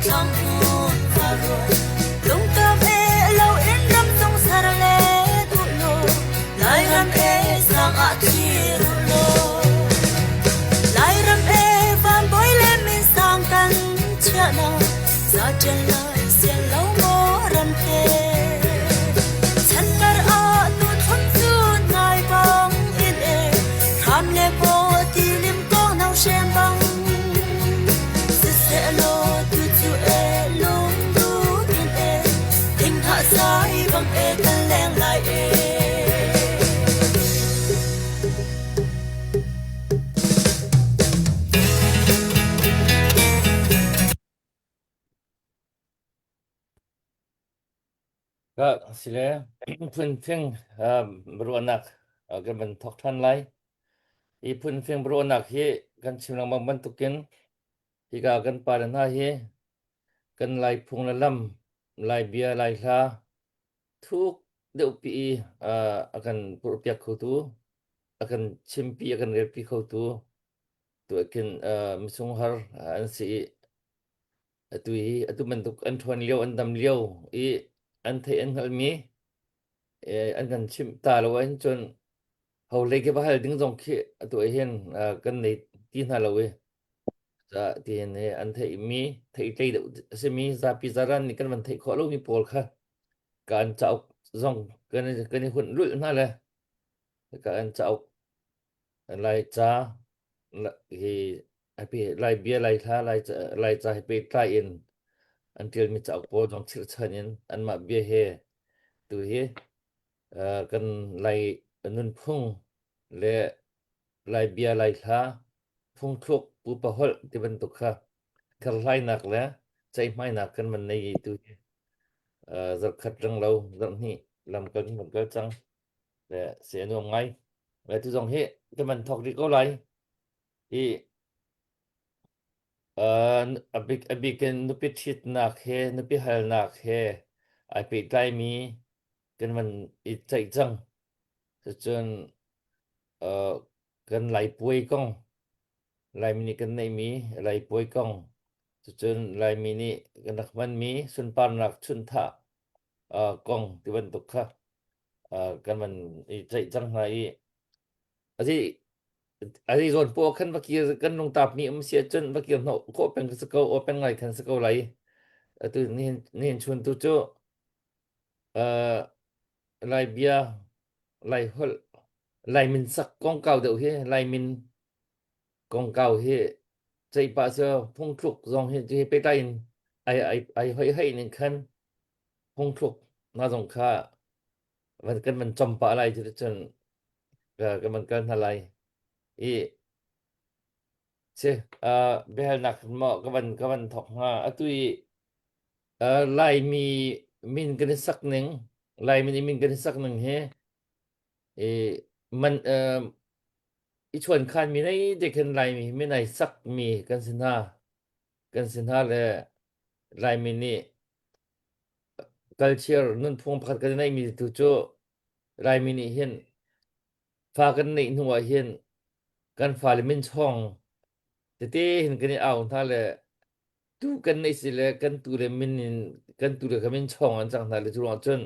thang ho karo long ta ve lo in ram song sar le tu lo lai ram e sang a chi ru lo lai ram e van boy le min sang kan cha na za chen lai sia lo mo ram te chan tar a tu thon su nai bang in e tham le po ti lim ko nau shem bang se se lo tu tu e lo tu in e ting ha sai bang e kan leng lai eก็สิแล้วพื้นเพียงบรวนักกันมันทอกทันไลอีพื้นเพียงบรวนักเฮกันชิมลังบางตุกินที่กากันปาดันหาเฮกันไลพุงละลำไลเบียไลคาทุกเดือปีakan purpiak khutu akan chimpi akan relpi khutu tu akan misung har an si atu bentuk an thon liau an dam liau i an thai an halmi an kan chim ta lo an chon hau le ke bahal ding jong khi atu hian kan nei tin ha lo we za tin he an thai mi thai tei de se mi za pi zaran ni kan man thai kho lo mi pol kha kan chau jong kan hun lul na le kan chau lai cha hi api lai bia lai tha lai cha pe try in until mi chau po jong chir chanin an ma bia he tu he kan lai nun phung le lai bia lai tha phung thuk pu pa hol ti ban tuk kha kal lai nak le chai mai nak kan man nei tu zar khat rang lo zar ni lam kan man ka chang le se no ngai le tu jong he te man thok ri ko lai i abiken nupi thit nak he nupi hal nak he ai pe tai mi kan man i chai chang chon kan lai pui kong lai mi ni kan nei mi lai pui kong chon lai mi ni kan nak man mi sun pan nak chun tha kong ti ban tuk kha kan man i chai chang hai asi zon po kan bakir kan nong tap ni sia chun bakir no ko pen ka ko open ngai kan sa ko lai tu ni chun tu cho lai bia lai hol lai min sak kong kau deu he lai min kong kau he chai pa so phung thuk zong he pe tai ai hoi nin khan phung thuk na zong khaมันกันมันจอมปะอะไรจนกันมันกันอะไรอีเชเบลนักเหมาะกันถอกหาตุยไลมีมินกันสักหนึ่งไลมินกันสักหนึ่งเฮมันอีชวนคันมีในเด็กกันไลมีไม่ไหนสักมีกันสินหาเลยไลมินี่culture นั่นพวงพัดกันในมีตุโจไลมินี่เห็นฟากันในหัวเห็นกันฟาลิมินช่องแต่เห็นกันเอาท่าเลยตูกันในสิเลยกันตูเลยมินกันตูเลยมินช่องอันจังท่าเลยทุกจน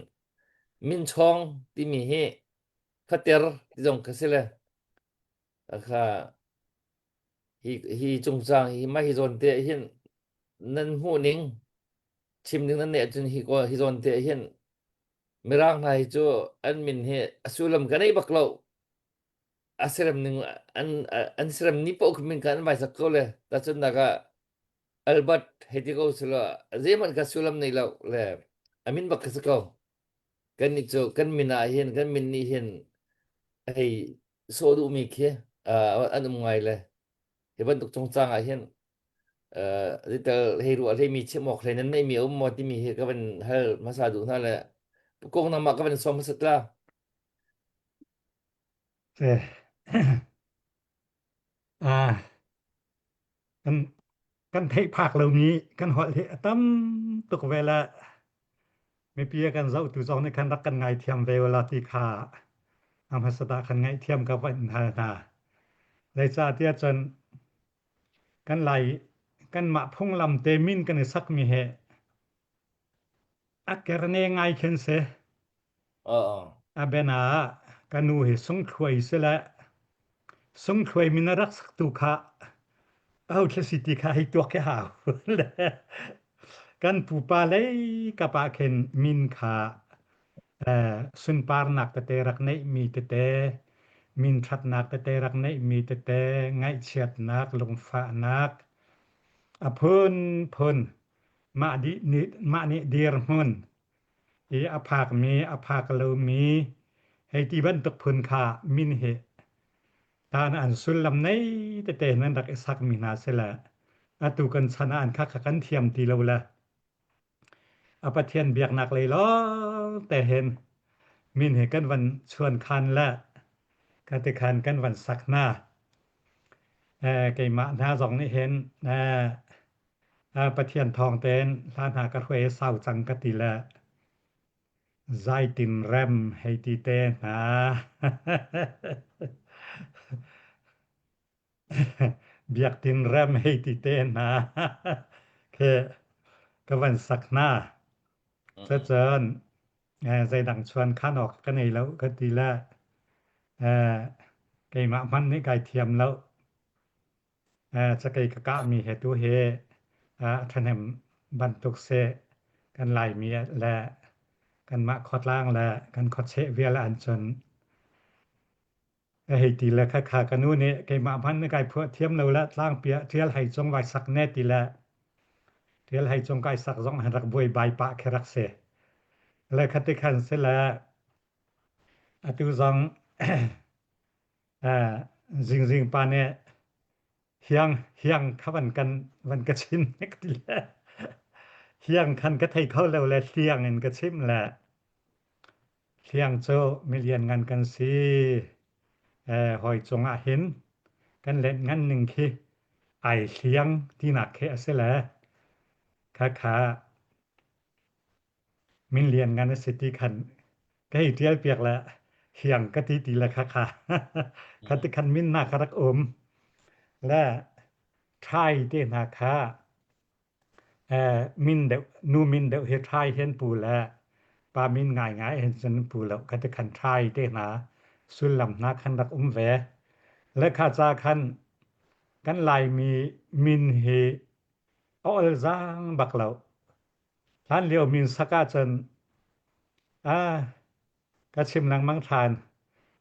มินช่องที่มีเฮคัตเตอร์ที่จงกะสิเลยค่ะฮีจงจางฮีไม่ฮีจนเตเห็นนั่นหูนิงชิมนึงนั่นเนี่ยจนฮีจนเตเห็นไม่ร่างไหนจูอันมินเฮสุลมกันไอ้บักเราasram ning an sram ni po kumin kan bai sakko le ta chun daga albert hetiko sula zeman ka sulam nei law le amin bak sakko kan ni cho kan mina hen kan min ni hen ai so du mi khe an ngai le he ban tuk chong chang a hen rital heru a le mi chemok le nan nei mi mo ti mi he ka ban hal masa du na le kong na ma ka ban som satlaกันเทภาคเหล่านี้กันหอเทตั้มตุกเวลาไม่เปียกันเจ้าตุจองในคันรักกันไงเทียมเวลาที่ขาอำหัสดาคันไงเทียมกับวันหานาเลยจ้าเตียจนกันไหล กันมะพงลำเตมินกันสักมีเหอักเกรเนงไงเข็นเสอาเบนากันนูเหสงถวยเสละสงถวยมินรักสักตุคะเอาเทสิติคะให้ตัวแค่หาวกันปูปาเลยกะปะเข็นมินขาสุนปาร์นักเตรักในมีเตมินชัดนักเตรักในมีเตไงเชียดนักลงฟ้านักอพนมานิเดียร์มุนอภากมีอภากเลมีให้ที่บันตกพนขามินเหตานอันสุลลำในเตนั้นรักสักมินาเสละอตุกันชนะอันคักกันเทียมตีเราละอปะเทียนเบียกนักเลยล้อแต่เห็นมินเหกันวันชวนคันละกติคันกันวันสักหน้าไก่มะหน้าสองนี่เห็นปะเทียนทองเต้นล้านหากระเวเศร้าจังกติละใจตินแรมให้ตีเต้นนะเบียกตินแรมให้ตีเต้นนะก็วันสักหน้าเจิญใจดังชวนคันออกกันให้แล้วก็ตีละไก่มะมันนี่ไก่เทียมแล้วจะไก่กะกะมีเหตุเฮท่านแห่งบรรทุกเสกันหลายเมียและกันมะคอดล่างและกันคอดเชเวียละอันจนให้ตีละค่ะกันนู้นนี่ไก่มะมันนี่ไก่พวกเทียมเราละล่างเปียเทียลให้จงไว้สักแน่ตีละเทียลให้จงไก่สักจงหันรักบวยใบปะแค่รักเสและคัติคันเสละอตุจงจริงๆปาเนี่ยเฮียงขวันกันวันกระชิมนักดีแลเฮียงคันกระไทยเข้าแล้วแลเฮียงเงินกระชิมแหละเฮียงโจไม่เรียนงานกันสิหอยจงเห็นกันเล่นงานหนึ่งคือไอเฮียงที่หนักแค่เสียแหละค่ะมินเรียนงานสิทธิคันก็ให้เทียบเปียกแล้วเฮียงกะตีละค่ะคันติคันมินนาครักอมและทายเตนาคามินเดนูมินเดเฮทายเห็นปูและปามินง่ายๆเห็นจนปูแล้วก็จะคันทายเตนาสุลลำนาคันรักแวและข้าจาคันกันลายมีมินเฮออลซางบักเหล่าท่านเลียวมินสักาจนก็ชิมนังมังทาน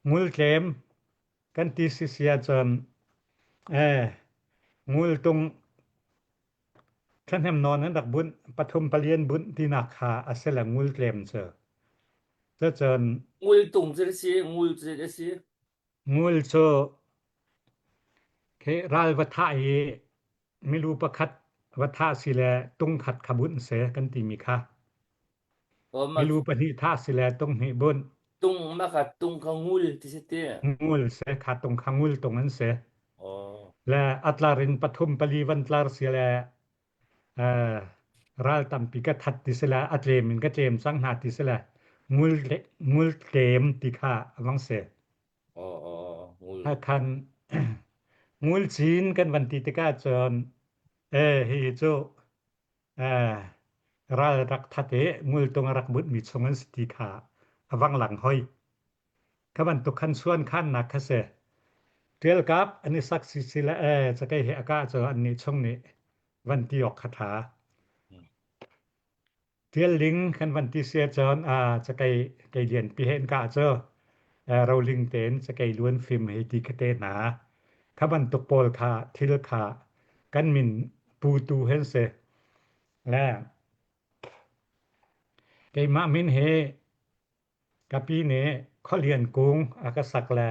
งูลเกมกันตีเสียจนงูลตรงท่านแหมนอนนั้นดักบุญปฐมปเรียนบุญที่นาคาอเสละงูลเกมเจองูตุงจะสิงูจะสิงูลโซเคราลวัฏะเอไม่รู้ประคัดวัฏะสิแลตุงขัดขบุญเสกันติมีค่ะไม่รู้ปณิธาสิแลตุงให้บุญตุงมาขัดตุงขงูลที่สิเตงูลเสขัดตรงขงูลตรงนั้นเสและอัตลารินปฐมปลีวันตลาสิแลราลตัมปิกะทัดติสละอัตเลมินกะเจมสังหาติสละงูลเกมติค่ะวังเสงูลคันงูลจีนกันวันติตกาจนฮิโจราลรักทัดเองูลตรงรักบุตรมีชงันสติค่ะวังหลังห้อยขบันตุคันส่วนคันนักเสเตลกับอันนี้สักสิละจะไกเหอากาจอันนี้ช่องนี้วันที่ออกคาถาเทียนลิงคันวันที่เสียจอนจะไกเรียนปีเห็นกาเจอเราลิงเต็นจะไกล้วนฟิล์มให้ดีกเตนาขบันตกโปลคาทิลคากันมินปูตูเห็นเสและไกมามินเฮกะปีเนข้อเรียนกุงอากสักและ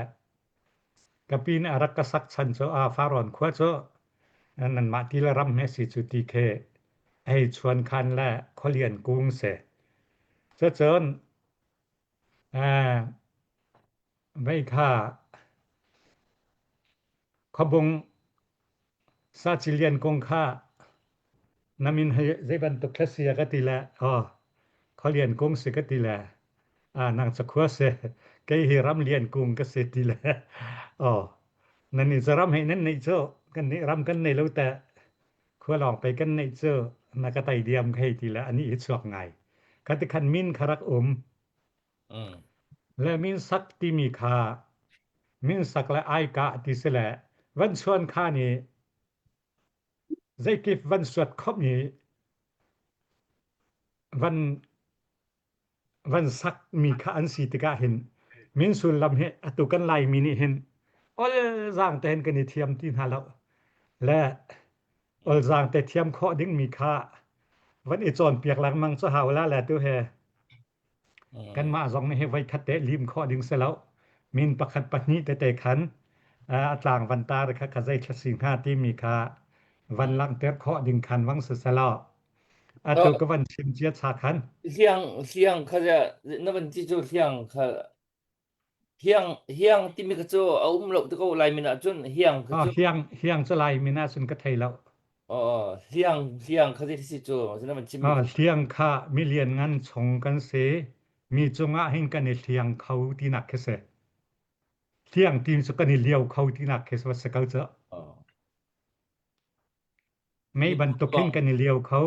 กะปีนอารักสักชันโจฟารอนขวโจนั่นมาที่ละรำให้สิจุติเคให้ชวนคันและข้อเรียนกุงเสเจิญไม่ค่าขบงซาจิเลียนกงค่านามินให้ได้บรรทุกเสียกติละข้อเรียนกุงเสกติละนางจะขวเสไกให้รำเรียนกุงก็เสติละนั่นนี่จะรำให้นั่นในโจกันนี่รำกันในแล้วแต่ข ทั่วลองไปกันในเจอนักไตเดียมให้ทีละอันนี้อีกสวกไงคันคันมินครักและมินสักที่มีค่ามินสักและไอกะที่เสละวันส่วนค่านี้ใจกิฟวันสวดครบนี้วันสักมีค่าอันสีตกะเห็นมินสุลลำเฮอตุกันไลมินิเห็นอลจางแต่เห็นกันเทียมที่หาแล้วและอลจางแต่เทียมข้อดิ้งมีค่าวันอีจอนเปียกหลังมังจะหาวละแหละตัวแฮกันมาจองในไว้คัดเตลิมข้อดิ้งเสแล้วมินประคัดปนี้แต่ขันต่างวันตาค่ะขะใจสิงหาที่มีค่าวันลังเตข้อดิ้งคันวังเสแล้วตัวก็วันชิมเจียชาคัน像เขาจะ那问题就像เขา像ที่มีกระโจเอาลบตะโกไลมินะจนเขาเฮียงจะไลมินะสุนกะไทยแล้วเขาที่สิโจ那问题เฮียงค่ะมีเรียนงานชงกันเสมีจงะให้กันเฮียงเขาที่นักเสเฮียงทีมสกันเลียวเขาที่นักเสว่าสกาจะไม่บรรทุกกันเลียวเขา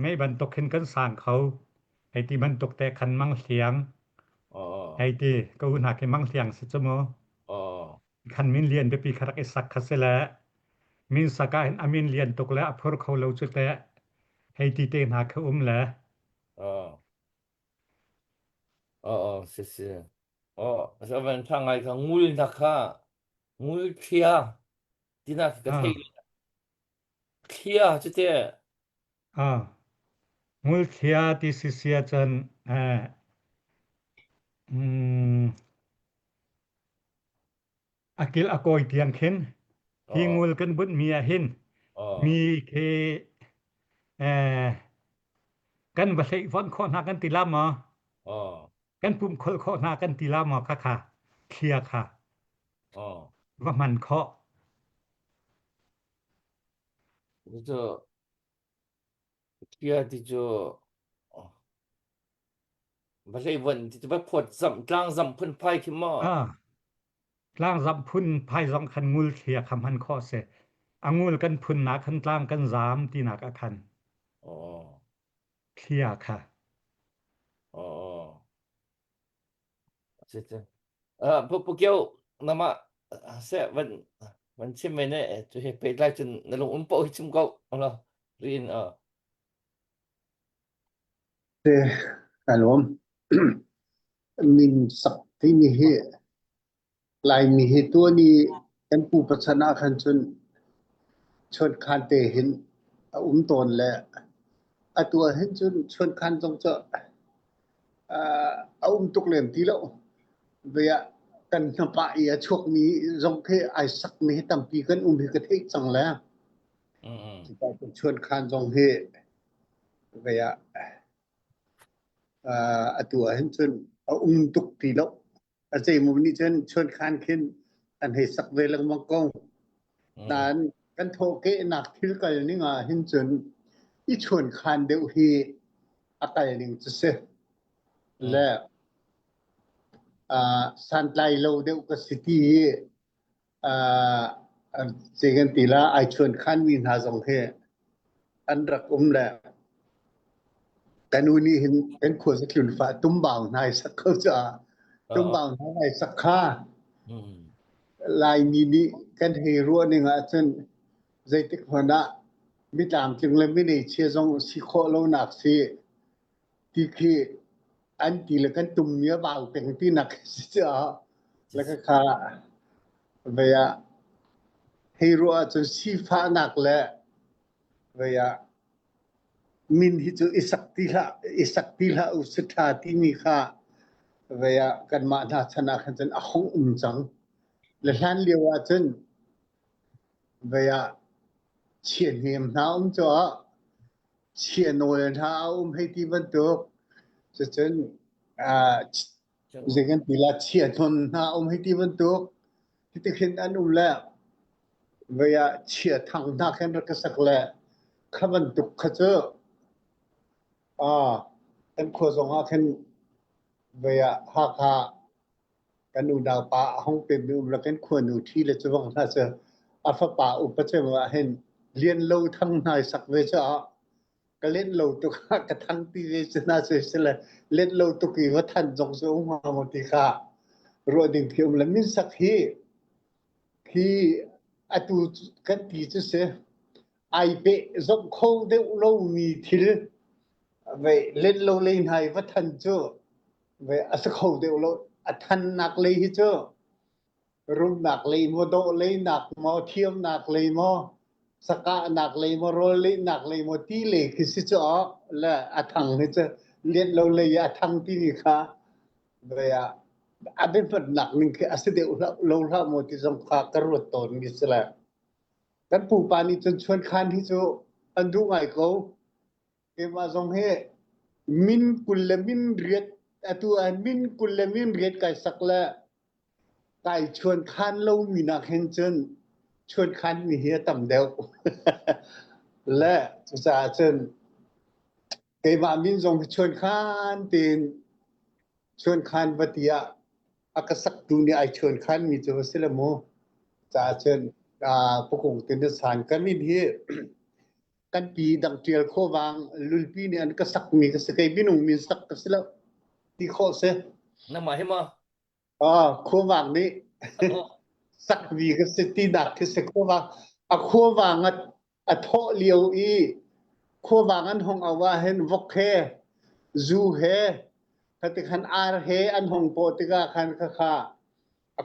ไม่บรรทุกกันสร้างเขาไอ้ที่บรรทุกแต่คันมั่งเสียงไอ้ที่ก็หุ่นหักให้มั่งเสียงสิจโมคันมินเรียนไปปีครักไอ้สักคัสละมินสักเห็นอามินเรียนตกแล้วพอเขาเราจุดแต่ให้ที่เตนหักเขาละ是这问上来个乌云他卡乌天ที่น่าก็เทเคลียจุดเตมูลเทียที่สิเสียจันอากิลอากอยเตียงเข็นฮิงูลกันบุญเมียเห็นมีเคกันบ่ใช่ฟอนข้อหน้ากันติลามกันปุ่มข้อหน้ากันติลามค่ะเคลียร์ค่ะว่ามันเคาะ就เคลียร์ที่จะบ่ใช่วันที่จะไปพดซ้ำกลางซ้ำพุ่นไผขึ้นมากลางซ้ำพุ่นไผสองคันงูลเคลียร์คำหันข้อเสงูลกันพุ่นหนาคันกลางกัน3ที่หนักอาคันเคลียร์ค่ะพวกเกี่ยวนำมาเสวันชิมไว้เนี่ยจะให้ไปได้จนนลงปอชิมก็ล่ะเรียนAlom min sakti ni he lai mi he to ni kan pu pachana khan chon khan te hin ton le atua hin chon khan jong cha tuk lem ti lo veya kan na pa ya chok mi jong the ai sak mi tam pi kan hi ka the chang la ti pa chon khan jong he veya atua hin chon tuk ti lo achei mu ni chon khan khin an he sak ve lang mong kong dan kan tho ke nak thil kal ni nga hin chon I chon khan deu hi akai ning che se le san lai lo deu ka city second tila ai chon khan win ha jong he an rak le kanuni hin en kho sa klun fa tumbang nai sak kho cha tumbang nai sak kha lai mi ni kan he ro ni nga chen zaitik hona mi tam chung le mi nei che jong si kho lo nak si ti khi an ti le kan tum mia baw peng ti nak si cha la ka kha ve ya he ro a chu si pha nak le ve ya min hi chu isakti la usitha ti mi kha veya kan ma na chana khan chen ahong chang le hlan lewa chen veya chien hem na cho chien no le na he ti ban to chen zegan pila chien thon na he ti ban to ti khin an la veya chia thang na khan ka sak le khaban tuk kha cho kan kho zong ha khan veya ha kha kan u da pa hong pe bu la kan kho nu thi le chawang tha cha afa pa u pa che wa hen เรียนโลทั้งนายสักเวชก็เล่นโลตุกกระทั้งที่เวชนาเสละเล่นโลตุกีว่าท่านจงสูงมามติค่ะรวดิงเพียมละมินสักที่อตุกันตีจะเสไอเปจงโคเดโลมีทิลเวเล่นโลเล่นให้ว่าท่านเจ้าเวอสโคเดโลท่านนักเลยเจ้ารุ่มนักเลยโมโดเลยนักมอเทียมนักเลยมอสกะนักเลยมอโรเลยนักเลยมอตีเลยคือสิจ้าและอทังนี่จะเล่นโลเลยอทังที่นี่ค่ะเวอาเป็นปัญหาหนึ่งคืออาศัยเดโลละโมติสงขากระโดดตนมิสละกันผู้ปานีจนชวนคันที่จะอันดูไงเขาเกี่ยวกับสงเหมินกุลมินเรียดตัวมินกุลมินเรียดไก่สักละไก่ชวนคันเรามีนักเห็นจนชวนคันมีเหี้ยต่ำเดียวและจะจนเกี่ยวกับมินทรงชวนคันตีนชวนคันวัติยาอากาศดุนี่ไอชวนคันมีจะว่าสิละโมจะจนผู้คงตินสารกันมินเหี้ยกันปีดังเทียลโควางลุลปีนี่อันก็สักมีก็สกายบินุมีสักก็สิละที่โคเสนำมาให้มาโควางนี่สักวีก็สิตีดักคือสโควางโควางโทเลียวอีโควางอันหงเอาว่าเห็นวกเฮจูเฮถ้าติคันอาร์เฮอันหงโปติกาคันค่ะ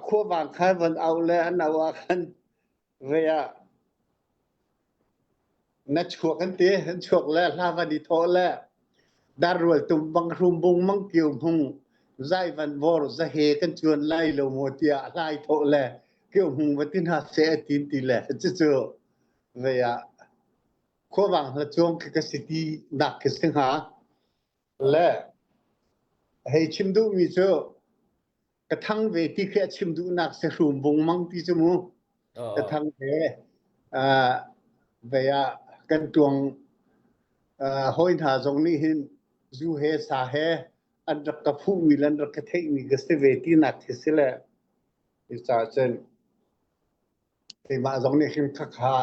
โควางคันวันเอาแล้วอันเอาว่าคันเวียนัชวกันเตะชวกแล้วลาวดีโทแล้วดารวลตุบังรุมบุงมังกิวหุงใจวันวอร์จะเฮกันชวนไล่โลโมเตียไล่โทแล้วกิวหุงวัตินาเสตินติแล้วจะเจอเวียขวังละจงกสิตีนักกสิงหาและให้ชิมดูมีเจอกระทั่งเวทีแค่ชิมดูนักเสรุมบุงมังที่จมูกกระทั่งเวียกันตวงห้อยหาตรงนี้เห็นจูเฮสาเฮอันรักกับผู้มีลันรักกับเทคนิคเสเวทีนักที่สิละอิสระเจนที่มาตรงนี้เห็นข้าขา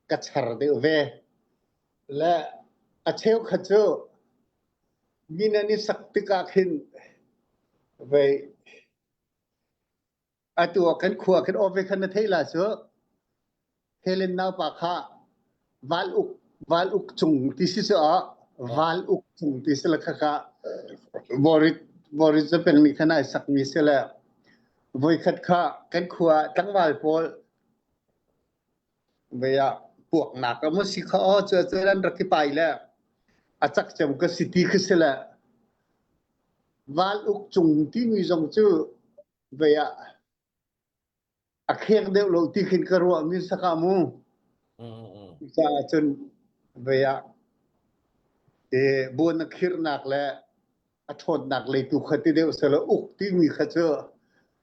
กัจฉรเดเวและอาเชลขจรมีนันสักติกาขึ้นเวตัวกันขวากันออกไปขันเทล่าเสือเฮเลนนาปาควาลอุกจุงที่สิววาลอุกจุงที่สิละค่ะบริจะเป็นมีขนาดสักมีเสละวิคัดค่ะกันขวาตั้งวาลโพลเวียพวกนักมุสิเขาเจอรันรักไปแล้วอาจักจำก็สิทธิคือเสละวาลอุกจุงที่มีจงจื้อเวียอาเคียงเดียวโลที่ขึ้นกระรัวมีสักามูจะจนเวียบัวนักขิรนักและอดทนนักเลยตุขติเดียวเสละอุกที่มีขจร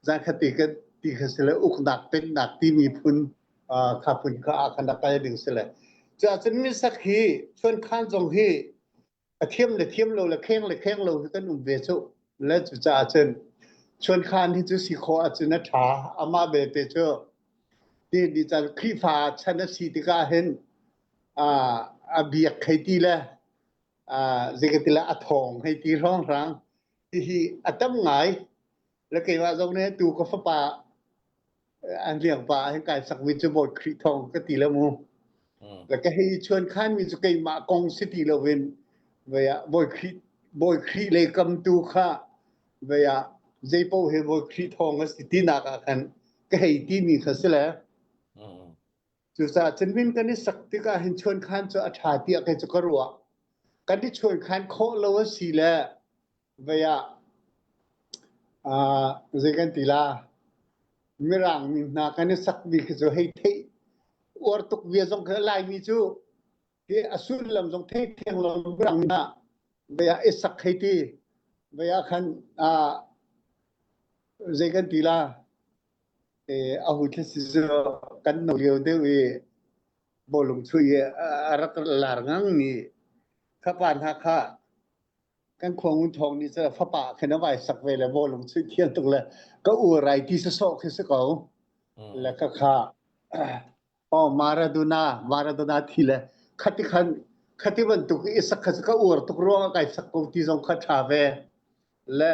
จางคติกันที่เสละอุกนักเป็นนักที่มีพุนข้าพุนข้าขันดักายดึงเสละจะจนมีสักทีชวนข้านจงฮีเทียมโลละแข้งโลคือกันเวชุและจะจนชวนข้านที่จะสิโคอาจนัทาอามาเบเตเจอที่ดิจันครีฟาชนะสีติกาเห็นเบียกให้ตีละเจกติละอัทองให้ตีร้องรังที่อัตมไงแล้วเกี่ยวกับตรงนี้ตูก็ฟ้าป่าอันเลี้ยงป่าให้กายสักวิจบดครีทองก็ตีละมูแล้วก็ให้ชวนข้านมีจุกมากงสิตีละเวนเวียบอยครีเลยกำตูข้าเวียเจ็บเอาให้บอยครีทองก็สิตีนักกันก็ให้ตีมีข้าศึกแล้วจุดสาจันวินกันนี่สักติกาเห็นชวนข้านจะอัฐาติอากันจะกรัวกันที่ชวนข้านโคลวสีแล้วเวียเจกันตีลามีรังมีนากันนี่สักวิคือจะให้เทอวตุกเวียจงเคยไล่มีจูที่อสุลลำจงเทเทียงลำรังนะเวียเอสักให้ตีเวียขันเจกันตีลาอาหุทศิษย์กันนเรียวเดวีบอลงช่วยรักลารังนี่ข้าปานข้ากันควงทองนี่จะฟ้าป่าขนาดไหนสักเวลาบอลงช่วยเทียนตรงเลยก็อุไรที่สะโซกที่สะเกาและข้าอ มาราโดนาทีละคติวันตุกอิสักขะอวรตุกรองไกสักกติซงขะทาเวและ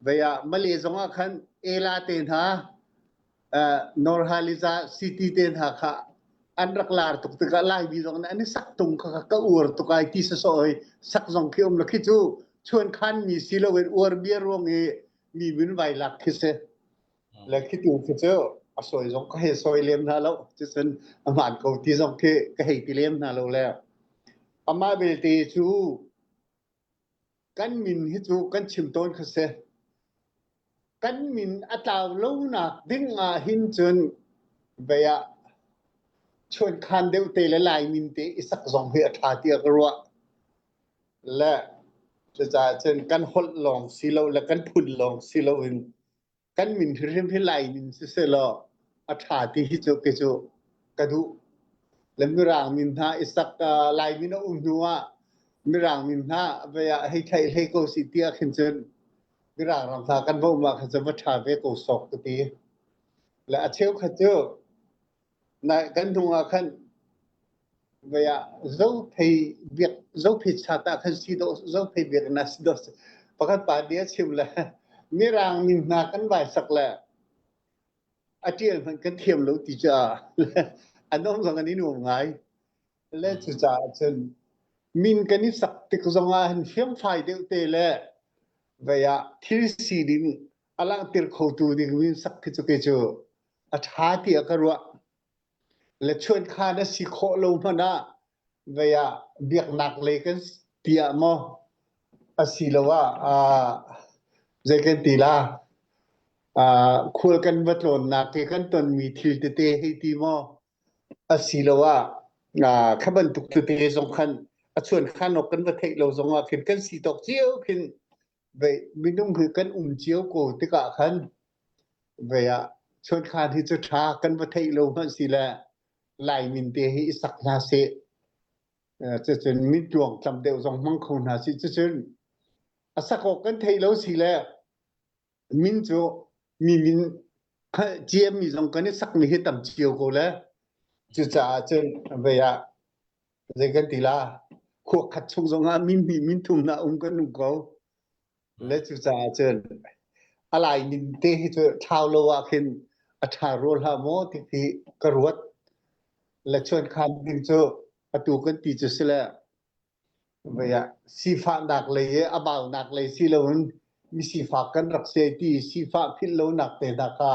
เวียมาเลซงอะคันเอลาเตนหานอร์ฮาลิซาซิตี้เตนหาค่ะอันรักลาตุกตะกะลายบีซงอันนี้สักตุงกะอวรตุกไอติสซอยสักซงคิอมละคิจูชวนคันมีซิลเวนอวรเบียรวงมีวินไวลักคิเซและคิตูคิเจอสวยซงก็ให้ซอยเลมนาแล้วจะเป็นอาหารกติซงก็ให้ติเลมนาแล้วอามาเบลตีจูกันมินฮิจูกันชิมต้นคิเซกันมินอัตราโลนักดิ้งหินจนเบียชวนคันเดวเตละลายมินเตอิสักซองเฮอัตราเตียกรัวและจะเช่นกันหดลองสิโลและกันพุ่นลองสิโลวินกันมินเริ่มให้ลายมินเสลออัตราที่ฮิจูกิจูกระดูและมิรางมินท่าอิสักลายมินนัวมิรางมินท่าเบียให้ไทยให้โกสิเตียขึ้นจนมิรางรำทากันบ่มาขจะวัฒาเวโกศกกตีและอาเชลขจในกันทุงคันเวียเจ้าเพยเบียกเจ้าเพยชาตาคันสิโดเจ้าเพยเบียกนัสโดสปกัดปาเดียชิมละมิรางมินนากันไว้สักละอาเจียมันกันเทียมโลติจาอันน้องสองอันนี้หนูไงและจุจาเช่นมินกันนี่สักติกสงานเฟียงไฟเดียวเตละเวียที่สีดินอลังติรโคตูดิมินสักกิจกิจอัฐาติอกรัวและชวนข้านะสิโคโลมานะเวียเบียกหนักเลยกันเตียมออสิลว่าเจกันตีลาคุยกันวัดหลนนักกันตนมีทิลเตให้ตีมออสิลว่าขบันตุกเตสงคันชวนข้านกกันวัดเทเราสงว่าขึ้นกันสีตกเจียวขึ้นเวมินุ่งคือกันเจียวโกติกะคันเวียชวนข้าที่จะทากันวัดเทเรามันสิละลายมินเตให้สักนาเสจะจนมิดดวงจำเดียวสองมังคนาสิจะจนสักกันเทแล้วสิแล้วมินโจมีมินเจียมมีสองกันนี่สักมีให้ต่ำเจียวกูแล้วจะจ่าจนเวียเจกันตีลาขวกขัดชงสองมินทุ่มนากันนุ่งเขาและจะจ่าจนอะไรมินเตให้จะชาวโลวาเห็นอัฐารโลหะโมที่กระรวดและชวนคันดินโจอตูกันตีจะสิละเวียสีฟ้าหนักเลยอาบ่าวหนักเลยสิละวันมีสีฟ้ากันรักเสียตีสีฟ้าพิลโลหนักเตนักะ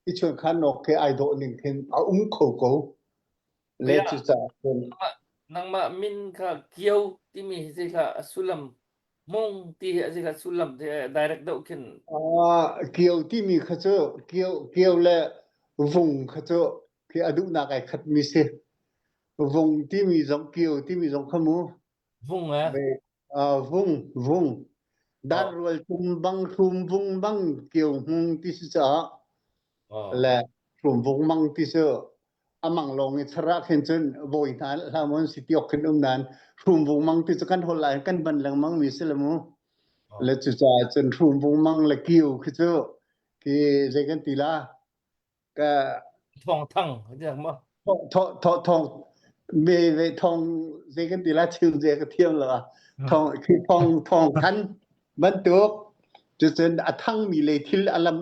ที่ชวนคันนกเคไอโดนึงเห็นเอาโคโกเลจุจ่าคนนางมามินค่ะเกี่ยวที่มีสิค่ะสุลัมมงที่สิค่ะสุลัมที่ direct ดอกขึ้นเกี่ยวที่มีขจเกี่ยวและวงขจคืออดุนักไอขัดมีเสวงที่มีสองเกี่ยวที่มีสองขมูวงอ่ะวงดารวลตุมบังทุมวงบังเกี่ยววงที่จะและทุมวงบังที่จะอามังลงอิสระเห็นจนโวยทานลามันสิทธิออกขึ้นนั้นทุมวงบังที่จะกันหดไหลกันบันลังมังมีเสลมูและจะจนทุมวงบังและเกี่ยวคือจะคือเจกันตีลาก็ทองทั้งจังบ่ทองเวทองเจกันตีลาชื่อเจกเทียมล่ะทองคือทองคันบรรทุกจะอทั้งมีเลยที่อลัม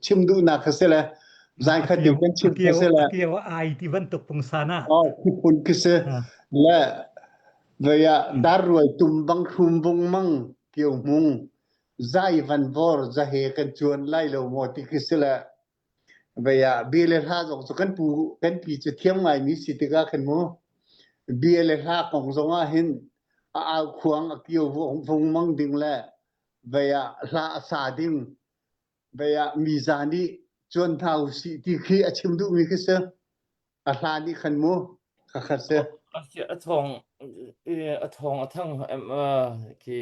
ชิมดูนักเสละใจขัดอยู่กันชิมเสละเกี่ยวไอที่บรรทุกปงสานะคือคุณคือเสและเวียดารวยตุมบังคุมวงมังเกี่ยวมุงใจวันวอร์จะเฮกันจวนไล่เราหมดที่คือเสละเวียเบลล์ฮาจงสุกันปูกันปีจะเทียมไงมีสิทธิ์กันมั้งเบลล์ฮาของจงว่าเห็นเอาควงเกี่ยววงมังดึงแล้วเวียลาสาดิงเวียมีจานีจวนเท่าสิที่คือชิมดูมีคือเสอาลานี่ขันมั้งขัดเสทองทั้งคือ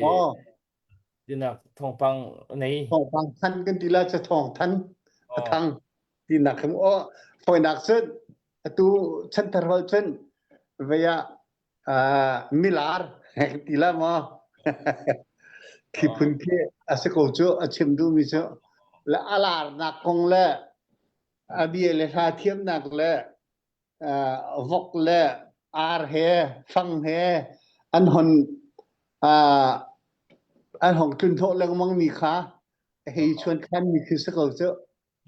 ดินักทองปังในทองปังทันกันทีละจะทองทันทั้งดินักคำฝอยนักเส้นตูฉันทรอเส้นเวียมิลาร์ทีละมาคิดพุ่นที่อาศัยกูจะชิมดูมิจะและอาลาร์นักคงและอาบีเลขาเทียมนักและ vok le ar he phang he an hon kun tho lang mang mi kha he chon khan mi khi sa ko zo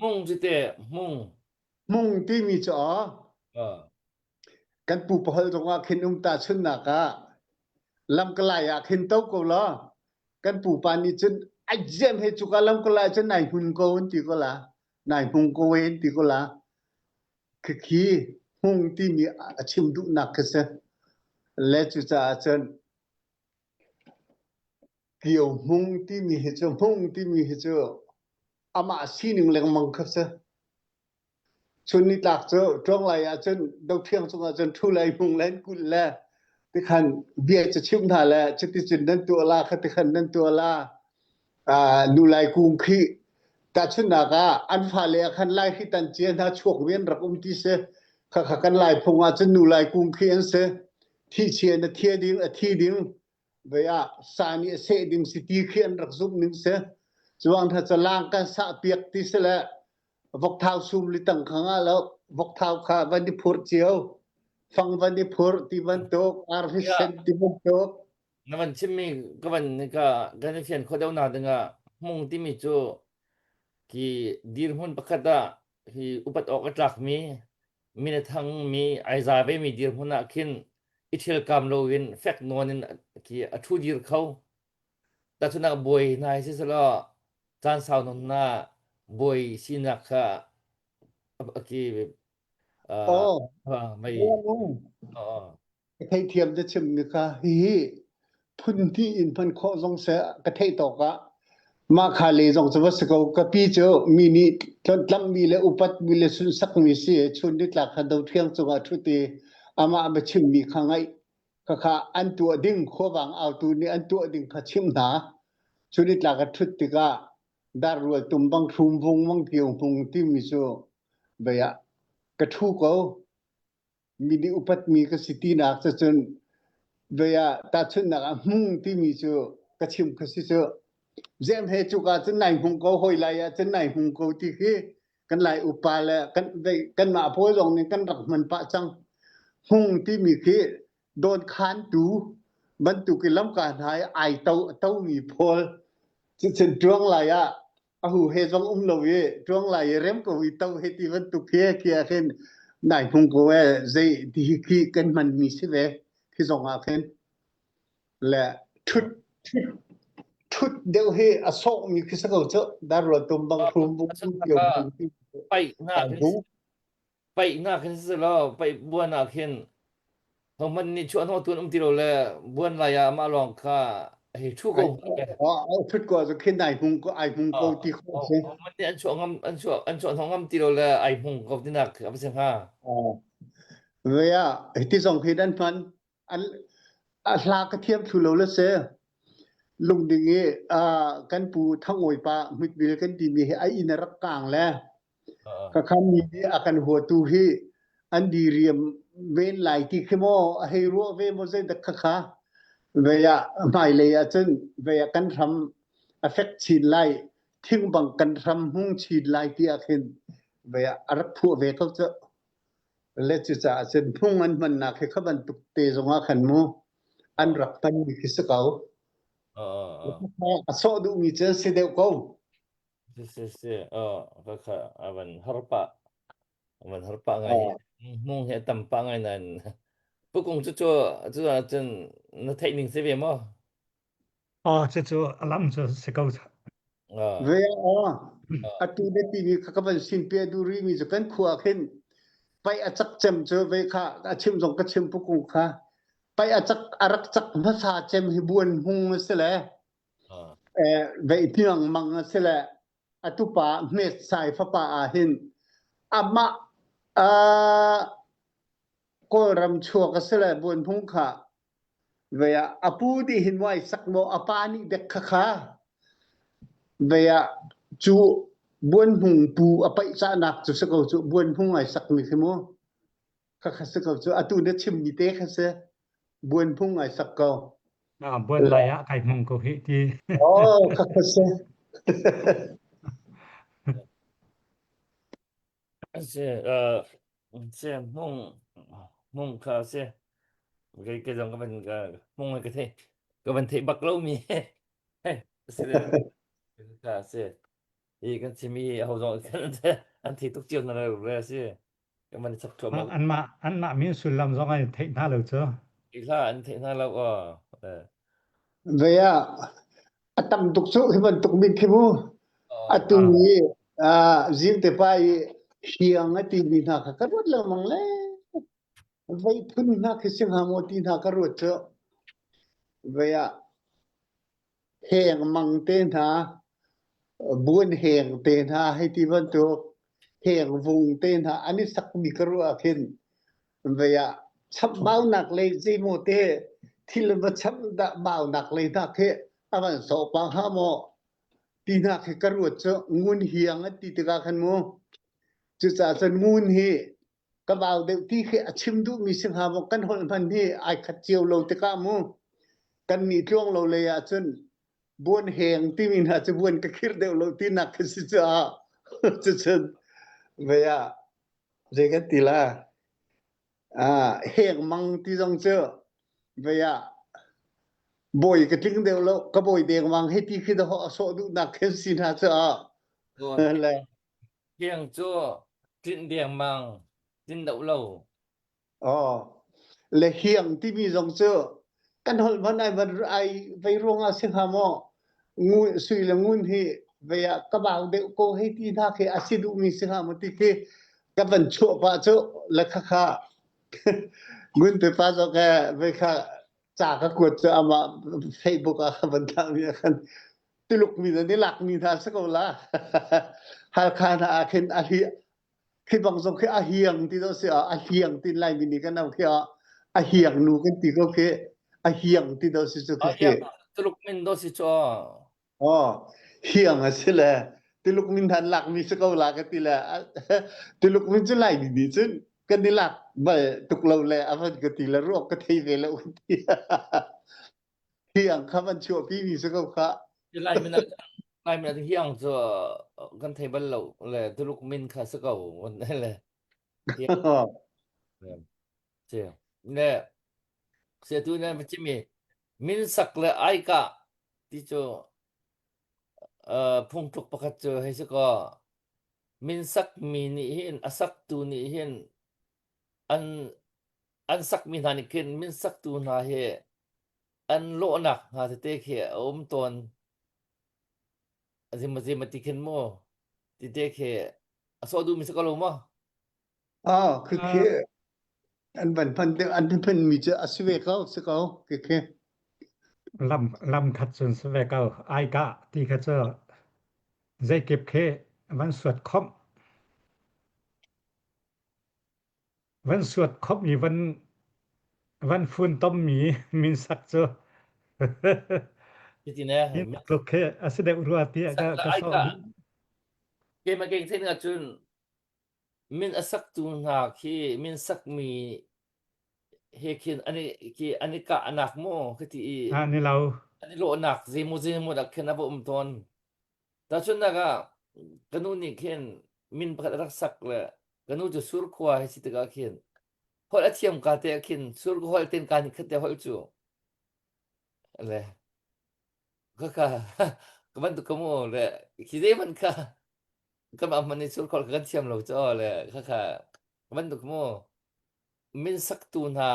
mung ji te mung ti mi cho kan pu pahal zonga khin ta chun na ka lam kalai a khin to ko lo kan pu pa ni chun a jem he chu ka lam kalai chun nai hun ko ti ko la nai hung ko wen ti ko la khi hung ti mi a chim du na ka se le chu cha chen kiều hung ti mi he chu hung ti mi he chu ama si ning leng mang ka se chun ni tak chu trong lai a chen dau thiang chu a chen thu lai hung len ku la ti khan bia cha chim tha la chi ti chin nan tu la kha ti khan nan tu la nu lai kung khi ta chun na ka an pha le khan lai hi tan chen ha chok wen rak ti se kha kan lai phung a chen nu lai kung khi an se thi chen na thia ding a thi ding beya sani se ding city khi an rak zup ning se chuang tha cha lang ka sa piak ti se la vok thau sum li tang khanga lo vok thau kha ban di phur chiao phang ban di phur ti ban tok ar hi sen ti ban tok na man chim mi ka ban ni ka gan fian kho dau na danga mung ti mi chu ki dir hun pakata hi upat ok atlak mi na thang mi aiza be mi dir huna khin ithil kam lo win fek nonin ki athu dir khau ta chuna boy nai si sala chan saw non na boy sinakha ki mai thai thiam de chim ni ka hi phun ti in phan kho jong se ka thai to ka ma kha le jong chawa se ko ka pi cho mi ni tlam mi le upat mi le sun sak mi si chun ni tla kha do thiang chuwa thu ti ama ba chim mi kha ngai kha an tu ding kho wang au tu ni an tu ding kha chim na chun ni tla ka thu ti ka dar ru tum bang thum vung mang kiu hung ti mi so ba ya ka thu ko mi di upat mi ka city na cha chun ba ya ta chun na hung ti mi so ka chim ka si so jem he chu ka chun nai hung ko hoi lai ya chun nai hung ko ti khi kan lai upa la kan ma pho jong ni kan rak man pa chang hung ti mi khi don khan tu ban tu ki lam ka thai ai tau mi phol chen truang lai ya a hu he jong lo ye truang lai rem ko wi tau he ti ban tu khia khen nai hung ko we zai ti khi kan man mi si ve khi jong a khen la thut deu he asok mi khi sa ko cho dar ro tum bang thum bu kiuไปnga khin se loไปบัวna khin hom man ni chuan ho tun ti lo le buan la ya ma long kha he thu ko thut ko so khin nai hung ko ai hung ko ti ko se man ni an chuan hong ngam ti lo le ai hung ko ti nak a se ha ve ya ti song khi dan phan an hla ka thiam thu lo le se lung ding e kan pu thang oi pa mit bil kan ti mi ai in rak kang le ka khan mi akan ho tu hi an di riam ven lai ti khmo he ro ve mo ze dak kha ve ya mai le ya chen ve ya kan tham affect chin lai thing bang kan tham hung chin lai ti a khin ve ya arak phu ve ko cha le chu cha chen phung an man na khe khaban tuk te zonga khan mo an rak pan mi khi sa kau so du mi chen se deu ko se ka aban harpa ngai mung he tam pa ngai nan pu kong chu chen na thai ning se ve mo chu alam chu se ko ve atu de ti ni ka ban sin pe du ri mi chu kan khua khen pai a chak chem chu ve kha a chim jong ka chim pu kong kha pai a chak arak chak ma sa chem hi buan hung se le ve tiang mang se le atupa me sai fa pa a hin ama ko ram chua ka se le buan hung kha ve apu di hin wai sak mo apani de kha ve chu buan hung pu apai sa nak chu se ko chu buan hung ai sak mi khmo kha se ko chu atu de chim ni te kha se buan hung ai sak ko buan la ya kai mong ko hi ti kha se se se mong kha se cái dòng cái mình mong cái thế cái mình thấy bạc lâu mi se kha se i kan si mi ho dong kan an thi tuk chiang na le se cái mình sắp thua mà อันมามีสุลำซองไอ้เทน่าเลยจ้ะ อีกล่ะอันเทน่าเราVaya atam tukso hiban tukmin khimu atumi jing te pai hiang ati bin ha ka karot la mangle vai phun na khising ha moti na karot cho vaya heng mang te na buôn heng te na hai ti ban to heng vùng te na ani sak mi karu akhin vaya chap bao nak le ji mo te thil ba chap da bao nak le ta khe aban so pa ha mo ti na khe karu cho ngun hiang ati te ka khan mo chu cha chan ngun hi ka bao de ti khe achim du mi sing ha mo kan hol phan hi ai khat chiu lo te ka mo kan ni tlong lo le ya chun buôn heng ti min ha chu buôn ka khir deu lo ti nak si cha chu chen veya je ga ti la heng mang ti jong che veya boy ka ting deu lo ka boy deng mang he ti khi da ho so du nak khen sin ha cha la hiang cho tin diang mang tin đậu lâu le hiang ti mi jong che kan hol ban ai ban ai vai ronga se ha mo ngu sui la ngun hi veya ka baw de ko he ti na khe asidu mi se ha mo ti ke ka ban chu pa chu la kha kha ngun te pa zo ka ve kha cha ka kut cha ama Facebook a ban ta mi khan ti luk mi ni lak mi tha sa ko la hal khana a khen a hi khi bang zo khe a hiang ti do se a hiang tin lai mi ni ka nau khe a hiang nu kan ti ko khe a hiang ti do si chu khe tuluk min do si cho hiang a se la ti luk min than lak mi sa ko la ka ti la ti luk min chu lai ni chun kan ni lak ba tuk lo le a van ka ti la ro ka thei ve lo ti hiang kha ban chu pi mi sa ko kha lai min hiang cho kan thei ban lo le tuluk min kha sa ko won le se ne se tu ne ma chi mi min sak le ai ka ti cho phung thuk pakhat cho hai sa ko min sak mi ni hin asak tu ni hin an sak mi na ni kin min sak tu na he an lo nak ha te khe ton azim ti kin mo ti te khe aso du mi sa ko lo moคือke an ban phan de an phan mi cha aswe ka sa ko keลำขัดส่วนสเวกเอาไอกะที่เขาจะใจเก็บเควันสวดครบวันสวดครบมีวันฝุ่นต้มมีมินสักเจอ ti ne โอเคอาศัยรัวเตียก็สอน ke ma ke thin ga chun min asak tu na khi min sak mi he kin ani ka anak mo khati นี่เรา ani lo anak zimu da ken abo ton ta chun na ga kanu ni ken min pakat rak sak le kanu ju sur khwa he sit ga ken hol athiam ka te ken sur ko hol ten ka ni khate hol chu le ka kaman tu kamu le khide man ka kama man sur ko kan thiam lo cho le ka kaman tu kamu min sak tu na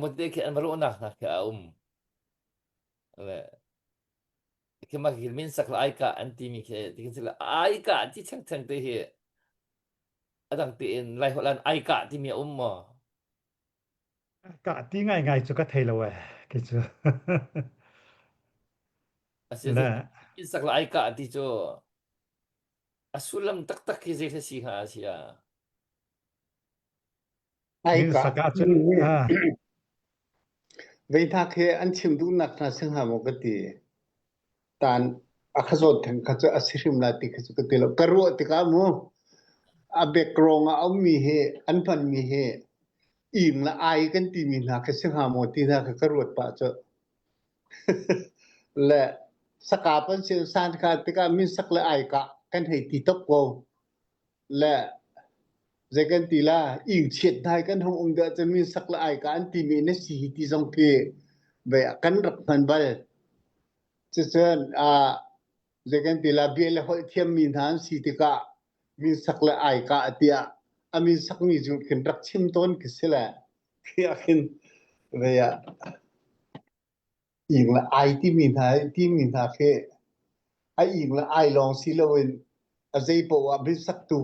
mo te ke an maru na ka le ke ma ke min sak la ai ka anti mi ke ti kin la ai ka ti chang te he adang ti en lai holan ai ka ti mi mo กะที่ง่ายๆจะก็เทละเว้ยคิดจะ asia min sak la ai ka ti cho asulam tak ke je si ha asia ai ka สักอาจจะเวทาเคอันชิมดูนักนะซึ่งหามกติตานอคจดถึงขจอสิริมลาติขจกติลกรัวติกามูอเบกรองเอามีเฮอันพันมีเฮอิงละไอกันติมีนักซึ่งหามตินักกรัวปะเจและสกาปันเสียสานคาติกามิสักละไอกะกันให้ติตบโกและ Zagan tila ing chet dai kan hong ong da chen min sak la ai ka an ti mi na si ti song ke be kan rak man bal chen zagan tila bi la hol thiam min han si ti ka min sak la ai ka atia amin sak mi ju ken rak chim ton ke sela ke akin be ya ing la ai ti min ha ke ai ing la ai long si lo wen a zei po wa bi sak tu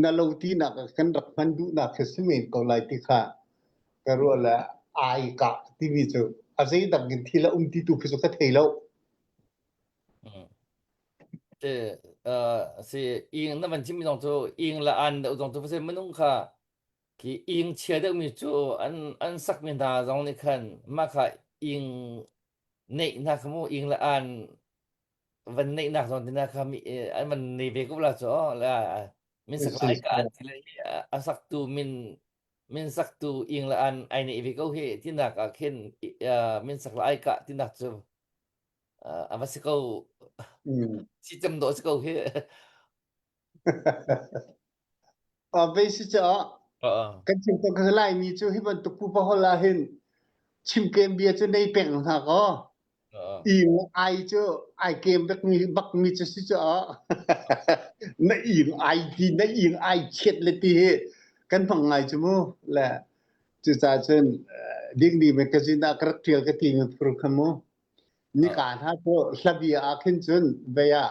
na lo ti na kan rak man du na ke simen ko lai ti kha ka ro la ai ka ti mi chu a zei dak gin thi la ti tu phi so ka thei lo si ing na man chim mi dong chu ing la an da dong chu se manung kha ki ing che da mi chu an sak min da zong ni khan ma kha ing nei na khmu ing la anวันนี้นักสอนที่นักมีอันมันในเบกุลาจ้อละมินสักหลายการที่เลยสักตูมินสักตูอิงละอันไอในเบกุเฮที่นักเห็นมินสักหลายกะที่นักจะว่าสิเขาสิจำโดสิเขาเฮไปสิจ้ะกันจิงตก็ไล่มีจูให้มันตุปูปะฮอลาเห็นชิมเกมเบียจะในแป้งหาก็ing ai chứ ai kem bắc mi chứ chứ nó ing ai thì nó ing ai chết lên thì kan phang ngai chứ mu là chứ cha chân ding đi mấy cái gì na cắt thiel cái tiếng pro khamo ni cả ha cho sabia akin chân bây giờ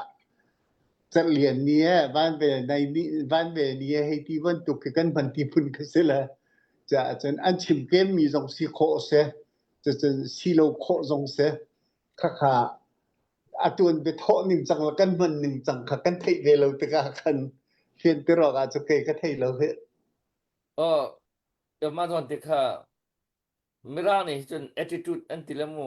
จะเรียนเนี่ยบ้านเวในนี้บ้านเวเนี่ยให้ที่วันตุกกันพันที่พุ่นก็สิละจะจนอันชิมเกมมีสองสีโคเสจะสีโลโคสองเสค่ะอาตุนไปโทหนึ่งจังละกันมันหนึ่งจังค่ะกันไทยเวลาตะกะกันเพียนตรอกอาจจะเคยก็ไทยเราเฮเดี๋ยวมาตอนที่ค่ะไม่ร่างนี่จน attitude อันที่ละโม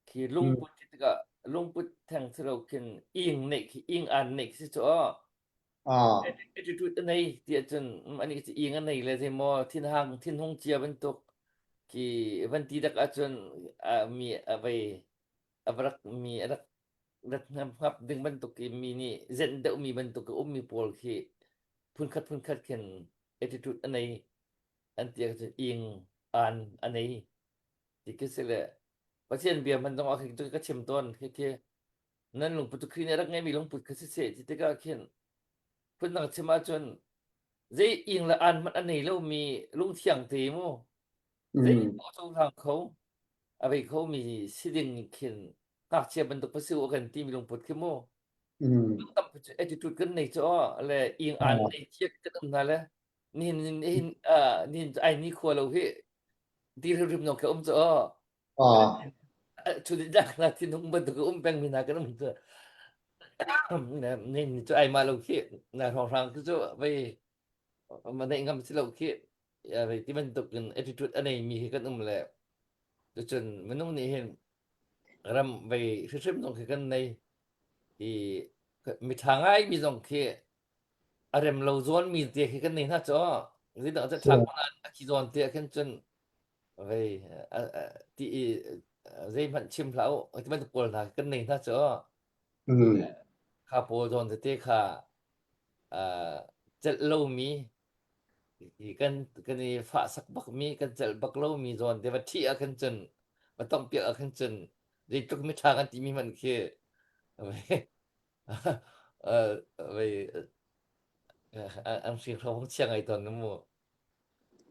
ที่ลุงปุดที่ก็ลุงปุดแทงที่เราคินอิงเนกอิงอันเนกสิจ้อattitude อันไหนที่จนอันนี้จะอิงอันไหนเลยที่มอทิ้นห่างทิ้นห้องเจียบรรทุกที่วันที่ดักอาจนมีอะไรabrak mi adak dat ngap ding bentuk mi ni zenda mi bentuk mi pol ki phun khat ken attitude anai anti ing an anai dikesele pasien bia man dong ak tu ka chem ton ke nan lung putu kri ne rak ngai mi lung put khase se ti ka ken phun nak chema chon zai ing la an man anai lo mi lung thiang te mo zai o chong thang khau abai khau mi siding ken tak sia bentuk pasiu kan ti mi lung put ke mo tam attitude kan nei cho le ing an nei chiek kan na le nin ai ni kho lo he ti rim no ke cho chu di dak na ti nung bentuk peng mi na kan cho nin cho ai ma lo ke na rang ke cho bai ma nei ngam si lo ke ya bai ti bentuk kan attitude anei mi kan leจนมันนุ่งนี่เห็นรำไปชิมตรงกันในที่มีทางไอ้มีตรงที่อารมณ์เราโซนมีเตียกันในนะจ๊อที่เราจะทำงานที่โซนเตียกันจนไปที่ที่มันชิมแล้วที่มันตะโกนหากันในนะจ๊อข้าโพโซนเตียข้าจะเล่ามีกันนี่ฝาสักบักมีกันจะบักเล่ามีโซนแต่ว่าที่กันจนมันต้องเปียกกันจนได้ทุกมิทางกันที่มีมันคือไปอันสิ่งเราของเชียงไอ้ตอนนั้นมั้ง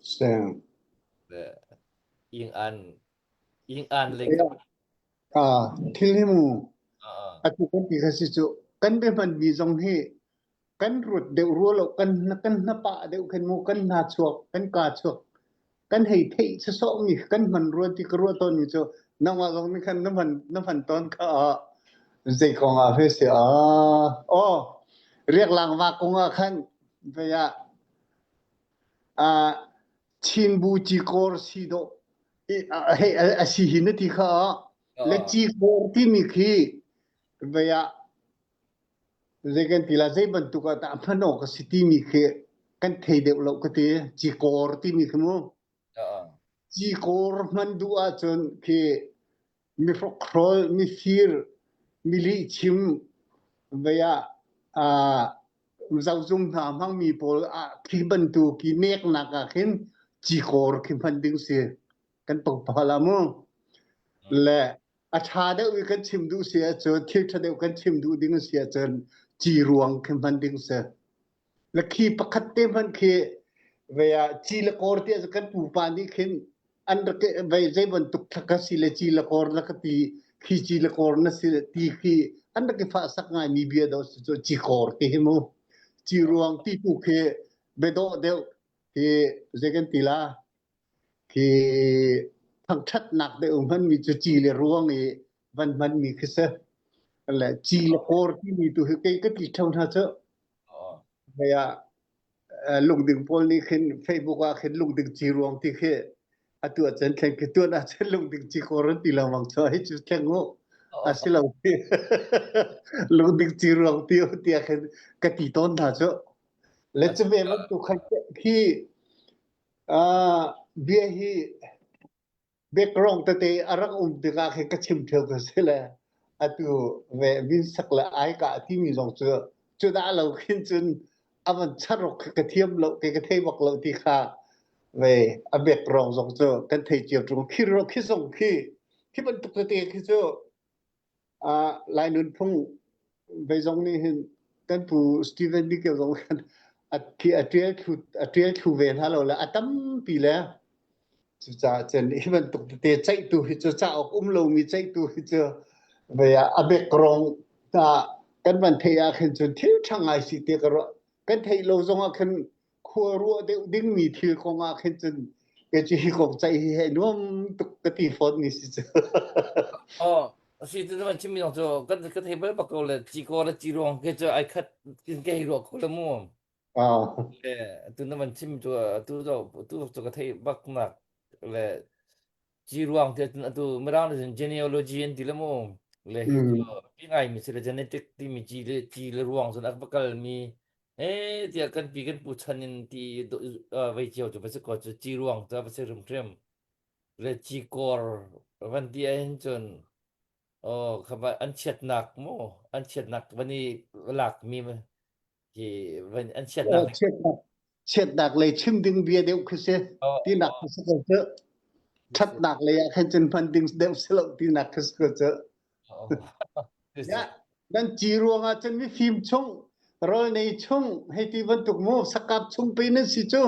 ใช่อิงอันเลยที่นี่มูอาทิตย์กันที่เขาสิจุกันเป็นมันมีตรงที่กันรุดเดี๋ยวรู้แล้วกันนับปะเดี๋ยวกันมูกันนาชวกกันกาชวกกันให้เทชะสองนี่กันมันรู้ที่กรัวตอนนี้จุน้ำว่าตรงนี้กันน้ำมันตอนก็ใจของอาเฟสเรียกหลังว่าคงขันไปชินบูจิโกรสิโดให้สิหินที่เขาและจิโกรที่มีขี้ไปใจกันที่ละใจบรรทุกตาพนกสิที่มีขี้กันเทเดวเราก็ที่จิโกรที่มีขี้มั้งจิโกรมันดูอาจนขี้มีฟกโครมีฟีร์มีลิชิมไป Zau zum tha mang mi pol a ki ban tu ki nek na ka khin chi kor ki phan ding se kan pok phala mo le a tha de wi kan chim du se cho thik tha de kan chim du ding se chen chi ruang ki phan ding se le ki pakhat te man ke ve ya chi le kor te kan pu pa ni khin an ke ve je ban tuk thaka si le chi le kor la ka ti khi chi le kor na si ti khi an ke fa sak ngai mi bia do so chi kor te mo chi ruang ti tu ke bedo de ke zegen tila ke thang that nak de man mi chi le ruang e man mi khse la chi le kor ti mi tu ke ke ti thau tha cho ya lung ding pol ni khin Facebook a khin lung ding chi ruang ti ke atu chen khen ke tu na chen lung ding chi kor ti la wang cho hi chu khen ngo asila lung ding chi ruang ti ti khen ka ti ton tha cho let's be man tu khan ki bia hi background te arak te ka khe ka chim theu ka sela atu ve bin sakla ai ka ti mi jong chu da lo khin chun avan charok ka thiam lo ke ka thei bak lo ti kha ve a background jong chu kan thei chiu trung khi ro khi song khi ban tuk te khi chu lai nun phung ve jong ni hin kan pu Steven ni ke jong kan ki atriel khu ve ha lo la atam pi la chu cha chen hi ban tuk te chai tu hi chu cha ok lo mi chai tu hi chu ve a background ta kan ban thei a khin chu thil thangai si te ka ro kan thei lo jong a khin khu ru de ding mi thil khong a khin chun ke chi hi khong chai hi he nom tuk ka ti phone ni si chu si tu man chim mi jong cho kan ka thei ba ko le chi ko le chi rong ke cho ai khat kin ke ro ko le mo tu na man chim cho tu ka thei bak na le chi ruang te tu merang le genealogy en dilamo le hi pi ngai mi se genetic ti mi chi le ruang so nak bakal mi ti kan pi kan pu chanin ti vai chiao cho ba se ko chi ruang ta ba se rum trem le chi kor van ti en chon khaba an chet nak mo an chet nak bani lak mi ma ki van an chet nak chet nak le chim ding bia de khu se ti nak se ko che chat nak le khen chen phan ding de se lo ti nak se ko che ya dan chi ruang a chen mi phim chung rol nei chung he ti ban tuk mo sakap chung pe na si chu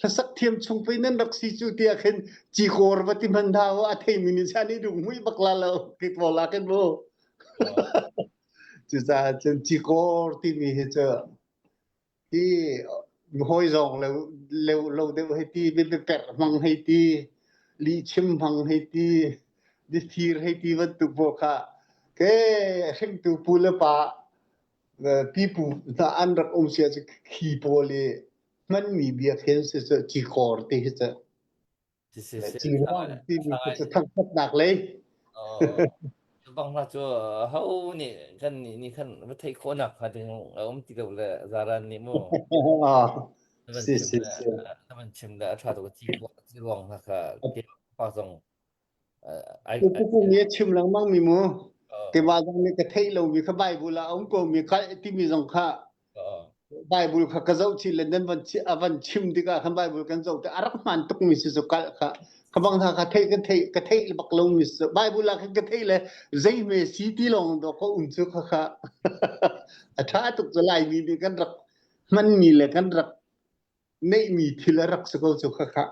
la sak thiam chung pe nan rak si chu ti a khen chi khor ba ti man thaw a thei mi ni sa ni dung mui bakla lo ki po la ken bo chu sa chen chi khor ti mi he che ti hoi jong lo de he ti be per mang he ti li chim mang he ti di thir he ti ban tuk bo kha ke hring tu pu le pa pipu ta an rak sia khi pole man mi bia khen se chi khor ti he che chi ron ti mi se thang pat nak le bang na cho hau ni kan ni kan ba thei ko nak ha ding ti lo le zaran ni mo man chim da tha to chi ruang na ka ke pa song ai ku mi chim lang mang mi mo ke ba jang ni ka thei lo mi kha bai bu la ong ko mi kha ti mi jong kha bai bu kha ka zau chi le nan ban chi avan chim di ka khan bai bu kan zau ta arak man tuk mi si so ka kha bang tha ka thei bak lo mi so bai bu la ka thei le zai me si ti long do ko chu kha a tha tuk za lai mi kan rak man mi le kan rak nei mi thil rak so ko chu kha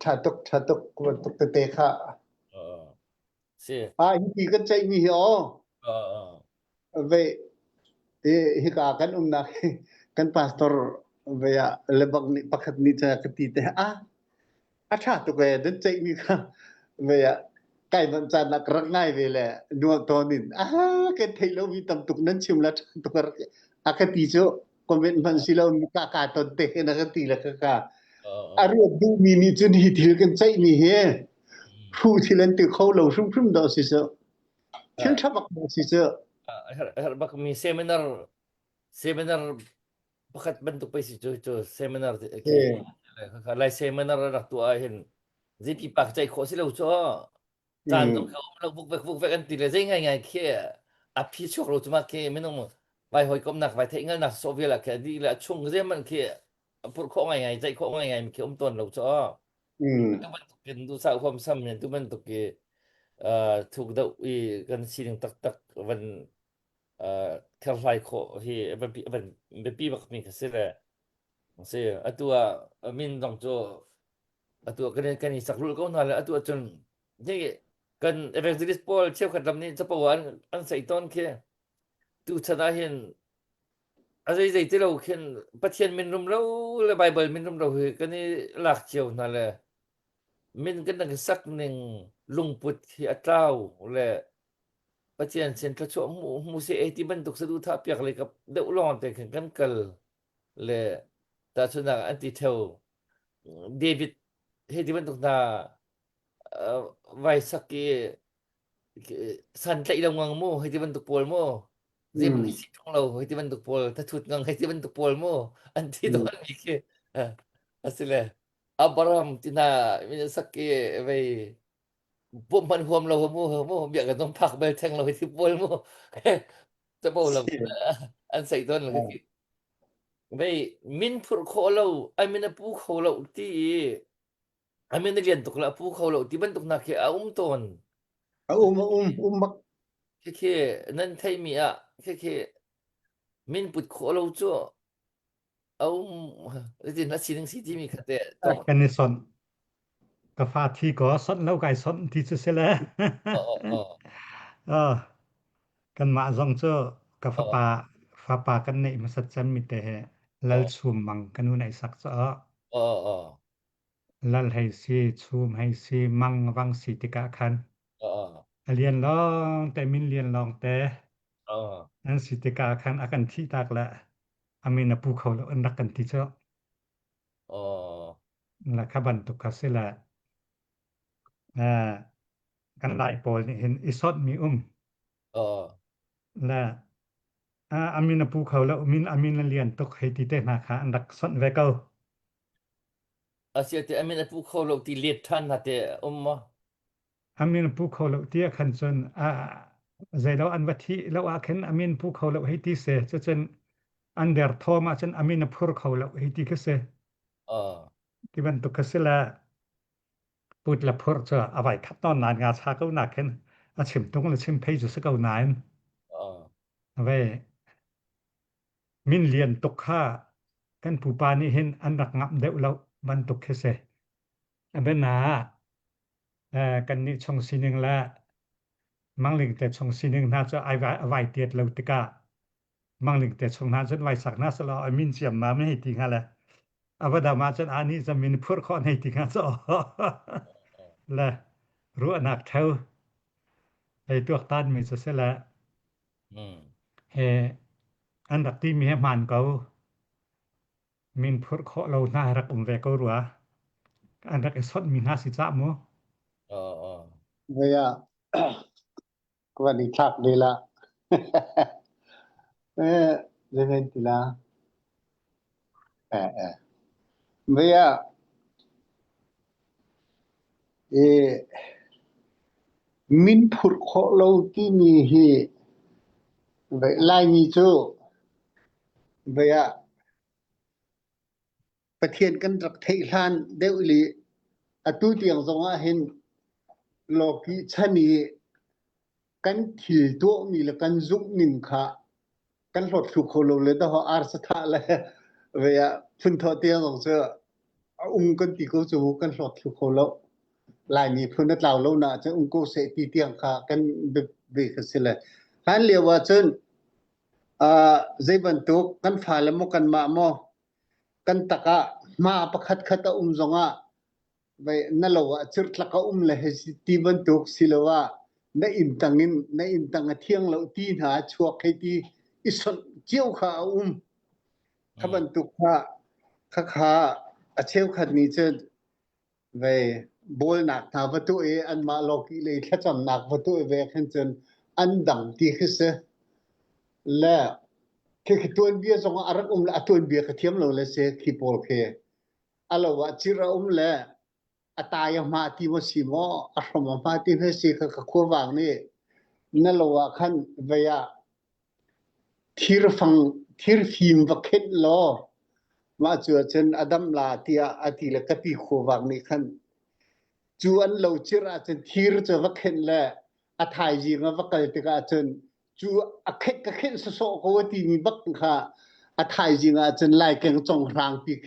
tha tuk ko tuk te kha hi ti kan chai mi ho ve hi ka kan na kan pastor ve ya lebak ni pakhat ni cha ka ti te tha tuk ve den chai mi kha ve ya kai ban cha nak rak ngai ve le nu to nin ke thei lo mi tam tuk nan chim la tuk ka ti cho comment man si lo ka ton te na ka ti la ka aru du mi ni chun hi thil kan chai mi he fu thilen ti kho lo shum do si so thil tha bak si so bak mi seminar pakhat bentuk pa si cho seminar ke lai seminar rak tu a hin zi pi pak chai kho si lo cho chan tong kho lo buk vek an ti le zai ngai khe 앞이 쪽으로 좀 이렇게 맨날 vai hồi kom nak vai thei ngal nak soviet la ke di la chung je man ke pur kho ngai ngai jai kho ngai ngai ke ton lo cho tu man tu ken du sa khom sam ne tu man tu ke thuk da i kan sining tak tak van khar lai kho hi van be pi bak mi ke se le se atua min dong cho atua kan ni sak rul ko na la atua chun je kan evangelist paul cheu khat lam ni cha pawan an sai ton ke tu chada hin azai zai te lo khen pathian min rum lo le bible min rum lo he kan ni lak cheu na le min kan nak sak ning lungput hi atau le pathian sen tla cho mu se e ti ban tuk sa du tha piak le kap de ulon te khen kan kal le ta chuna anti theu david he ti ban tuk na vai sak ke san tlai lo ngang mo he ti ban tuk pol mo Zim si tong lo hiti ban pol ta thut ngang hiti ban pol mo anti don mi ke asile Abraham tina min sakke vai bom pan huam lo mo bia ka dong phak bel thang lo hiti pol mo ta bo lo an sai don lo hiti vai min phur kho lo ai min pu kho lo ti ai min lian tuk la pu kho lo ti ban tuk na ke ton mak ke nan thai mi a ke min put kho lo cho tin na sining si ti mi khate to kan ni son ka fa thi ko son lo kai son ti chu se la kan ma zong cho ka fa pa kan nei ma sat chan mi te he lal chum mang kanu nai sak cho lal hai si chum hai si mang wang si ti ka khan lian long te min lian long te an si ti ka khan akan thi tak la amina pu kho lo an rak kan ti cho la ka ban tu ka se la kan lai pol ni hin isot mi la amina pu kho lo min amina lian tok he ti te na kha an rak son ve ko asia te amina pu kho lo ti let than na te ma amin pu kho lo ti khan chon zai lo an wa thi lo a khen amin pu kho lo he ti se chen an der thoma chen amin phur kho lo he ti ke se ki ban tu ka se la put la phur cha avai khat ton nan nga cha ko na khen a chim tung la chim phei ju se ko nan ve min lian tok kha kan pu pa ni hin an rak ngam deu lo ban tok ke se ben na kan ni chong sining la mangling te chong sining na cha ai vai tiet lo tika mangling te chong na chen vai sak na sa lo min chiam ma me ti nga la avada ma chen ani za min phur kho nei ti nga cho la ru anak thau ai tuak tan mi sa se la he an dak ti mi man ko min phur kho lo na rak ve ko ruwa an dak sot mi na si cha mo veya kwani thak de la leven tila veya min phur kho lo ti mi hi ve lai mi chu veya pathian kan rak thei hlan deu li atu tiang zonga hin loki chani kan thil to mi la kan zuk ning kha kan hlot thu kholo le da ho ar sa tha la veya phun tho tiang zong che kan ti ko chu kan hlot thu kholo lai mi phun na tlaw lo na che ko se ti tiang kha kan be khasile han lewa chen zai ban tu kan fa la mo kan ma mo kan taka ma pakhat khata zonga vai nalowa chir tlaka le he ti ban tu silawa na in tang thiang lo ti na chuak he ti ison chiu kha khaban tu kha a cheu khat ni che vai bol nak ta va tu an ma lo ki le kha cham nak va tu ve khan chen an dang ti khise la ke tuan bia zonga arak la tuan bia ka thiam lo le se ki pol ke alawa chira le ataya ma ti mo si mo ahma ma ti he si ka ko wang ni นั่นว่าคันเวียที่ฟังที่ฟิล์มวักเห็นลอมาจวดจนอดัมลาที่อาทิละกะปีโควางนี่คันจวนเราจิราจนที่จะวักเห็นแลอาทายจีงวักกะติกาจนจูอเขกกะเขนสๆกวติมีบักค่ะอาทายจีงจนไล่แกงจงรางปีเค